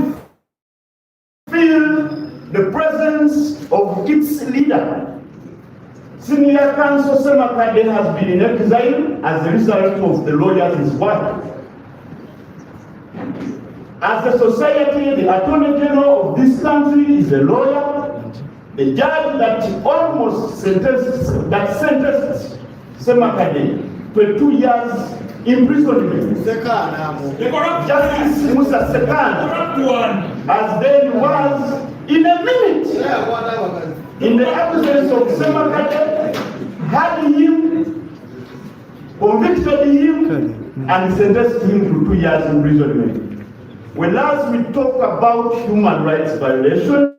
[SPEAKER 13] feel the presence of its leader? Senior Counsel Semakade has been in exile as a result of the lawyer's work. As a society, the Attorney General of this country is a lawyer. The judge that almost sentenced Semakade to 2 years imprisonment. Justice Musa Sekan, as then was in a minute, in the absence of Semakade, had him, convicted him, and sentenced him to 2 years imprisonment. When as we talk about human rights violation,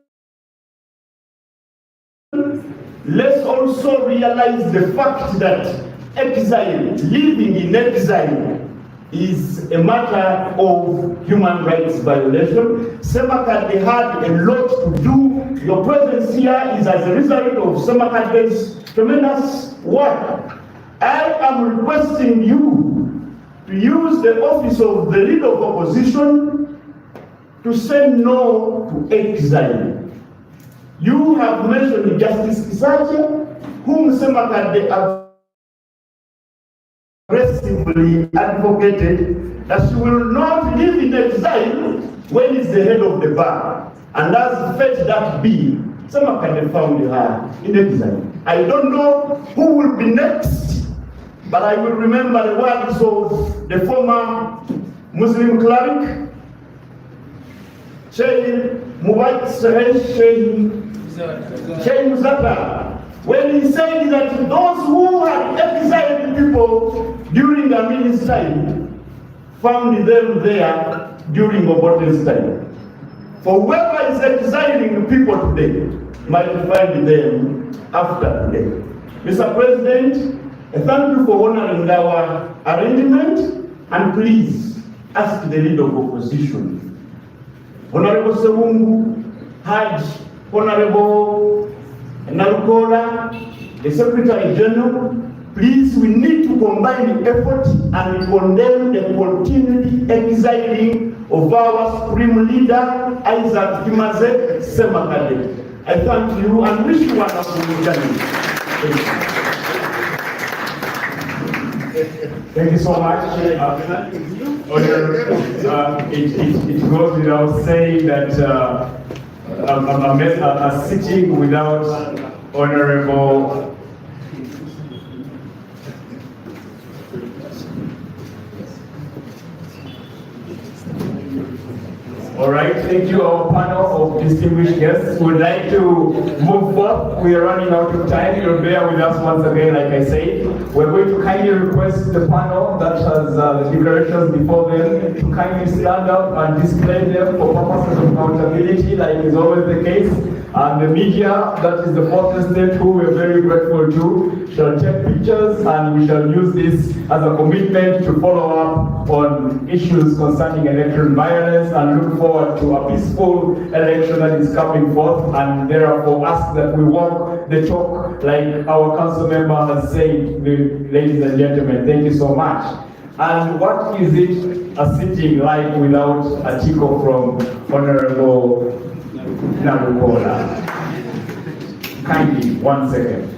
[SPEAKER 13] let's also realize the fact that exile, living in exile, is a matter of human rights violation. Semakade had a lot to do. Your presence here is as a result of Semakade's tremendous work. I am requesting you to use the office of the leader of opposition to say no to exile. You have mentioned Justice Kisache, whom Semakade aggressively advocated that she will not live in exile when he's the head of the bar. And as fate that be, Semakade found her in exile. I don't know who will be next, but I will remember the words of the former Muslim cleric, Sheikh Muzaka, when he said that those who had exiled people during Amin's time found them there during Obote's time. For whoever is exiling people today might find them after today. Mr. President, I thank you for honoring our arrangement, and please ask the leader of opposition, Honorable Sewungu, Haj, Honorable Narukola, the Secretary General, please, we need to combine the effort and condemn the continued exiling of our supreme leader, Isaac Kimase Semakade. I thank you and wish you a wonderful journey.
[SPEAKER 3] Thank you so much. It goes without saying that a sitting without Honorable All right, thank you, our panel of distinguished guests. We'd like to move forward. We are running out of time. You'll bear with us once again, like I said. We're going to kindly request the panel that has the declarations before them to kindly stand up and display them for purposes of accountability, like is always the case. And the media, that is the fourth estate, who we're very grateful to, shall take pictures, and we shall use this as a commitment to follow up on issues concerning election violence and look forward to a peaceful election that is coming forth. And therefore ask that we walk the talk, like our council member has said. Ladies and gentlemen, thank you so much. And what is it a sitting like without a tickle from Honorable Nabukola? Kindly, 1 second.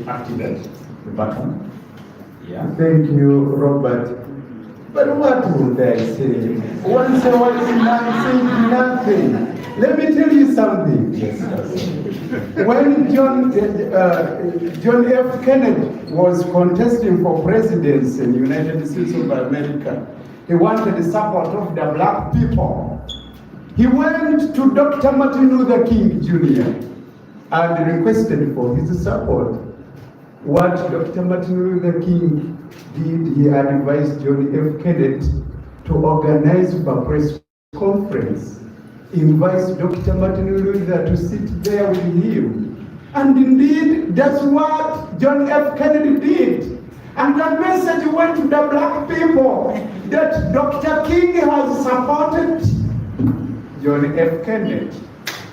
[SPEAKER 3] Activate the button. Yeah.
[SPEAKER 14] Thank you, Robert. But what would I say? Once a wise man saying nothing. Let me tell you something.
[SPEAKER 3] Yes, yes.
[SPEAKER 14] When John F. Kennedy was contesting for presidency in the United States of America, he wanted the support of the black people. He went to Dr. Martin Luther King Jr. and requested for his support. What Dr. Martin Luther King did, he advised John F. Kennedy to organize a press conference, invites Dr. Martin Luther to sit there with him. And indeed, that's what John F. Kennedy did. And that message went to the black people that Dr. King has supported John F. Kennedy.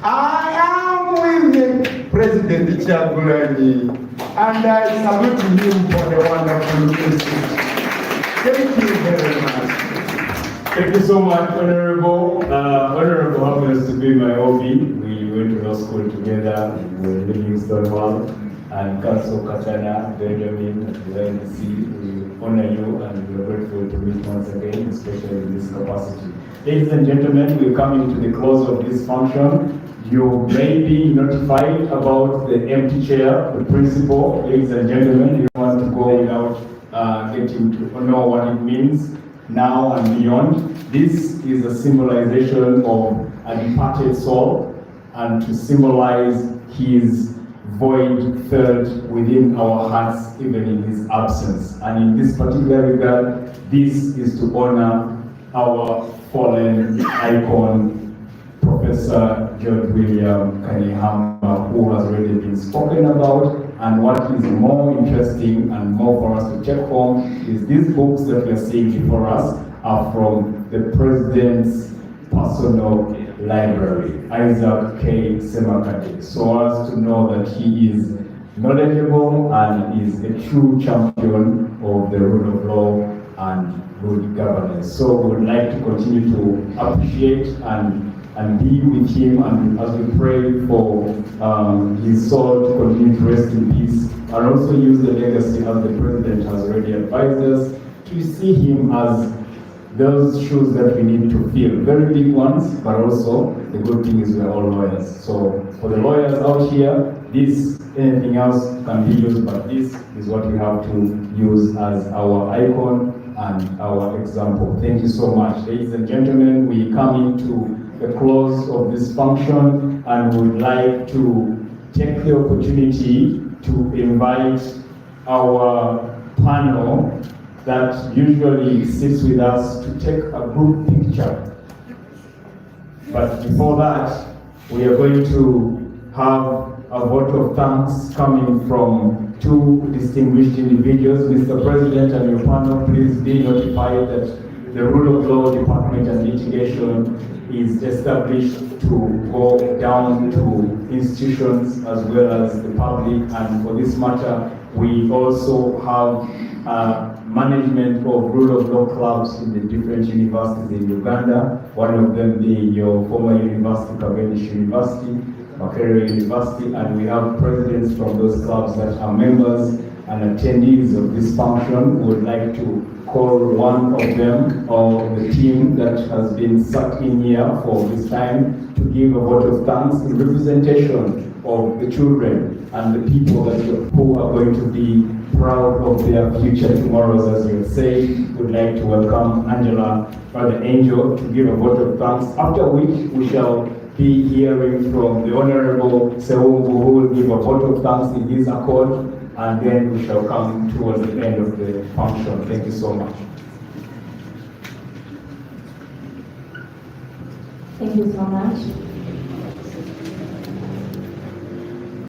[SPEAKER 14] I am with President Chagulani, and I salute him for the wonderful message. Thank you very much.
[SPEAKER 3] Thank you so much, Honorable. Honorable happens to be my hobby. We went to law school together. We were living in Stonewall. And Council Katana, Benjamin, and the INC, we honor you and we are grateful to meet once again, especially in this capacity. Ladies and gentlemen, we're coming to the close of this function. You may be notified about the empty chair, the principal. Ladies and gentlemen, you want to go without getting to know what it means now and beyond. This is a symbolization of a departed soul, and to symbolize his void felt within our hearts even in his absence. And in this particular regard, this is to honor our fallen icon, Professor George William Kanihama, who has already been spoken about. And what is more interesting and more for us to take home is these books that we are seeing before us are from the President's personal library, Isaac K. Semakade, so as to know that he is knowledgeable and is a true champion of the rule of law and good governance. So we would like to continue to appreciate and be with him, and as we pray for his soul to continue to rest in peace, and also use the legacy as the President has already advised us, to see him as those shoes that we need to fill, very big ones, but also the good thing is we are all lawyers. So for the lawyers out here, anything else can be used, but this is what we have to use as our icon and our example. Thank you so much. Ladies and gentlemen, we come into the close of this function and would like to take the opportunity to invite our panel that usually sits with us to take a group picture. But before that, we are going to have a vote of thanks coming from two distinguished individuals. Mr. President and your panel, please be notified that the Rule of Law Department and Litigation is established to go down to institutions as well as the public. And for this matter, we also have management of rule of law clubs in the different universities in Uganda, one of them being your former university, Cavendish University, Makerere University, and we have presidents from those clubs that are members and attendees of this function. We would like to
[SPEAKER 6] call one of them or the team that has been sat in here for this time to give a vote of thanks in representation of the children and the people who are going to be proud of their future tomorrows, as you say. Would like to welcome Angela or the Angel to give a vote of thanks, after which we shall be hearing from the Honorable Seungu, who will give a vote of thanks in his accord, and then we shall come towards the end of the function. Thank you so much.
[SPEAKER 4] Thank you so much.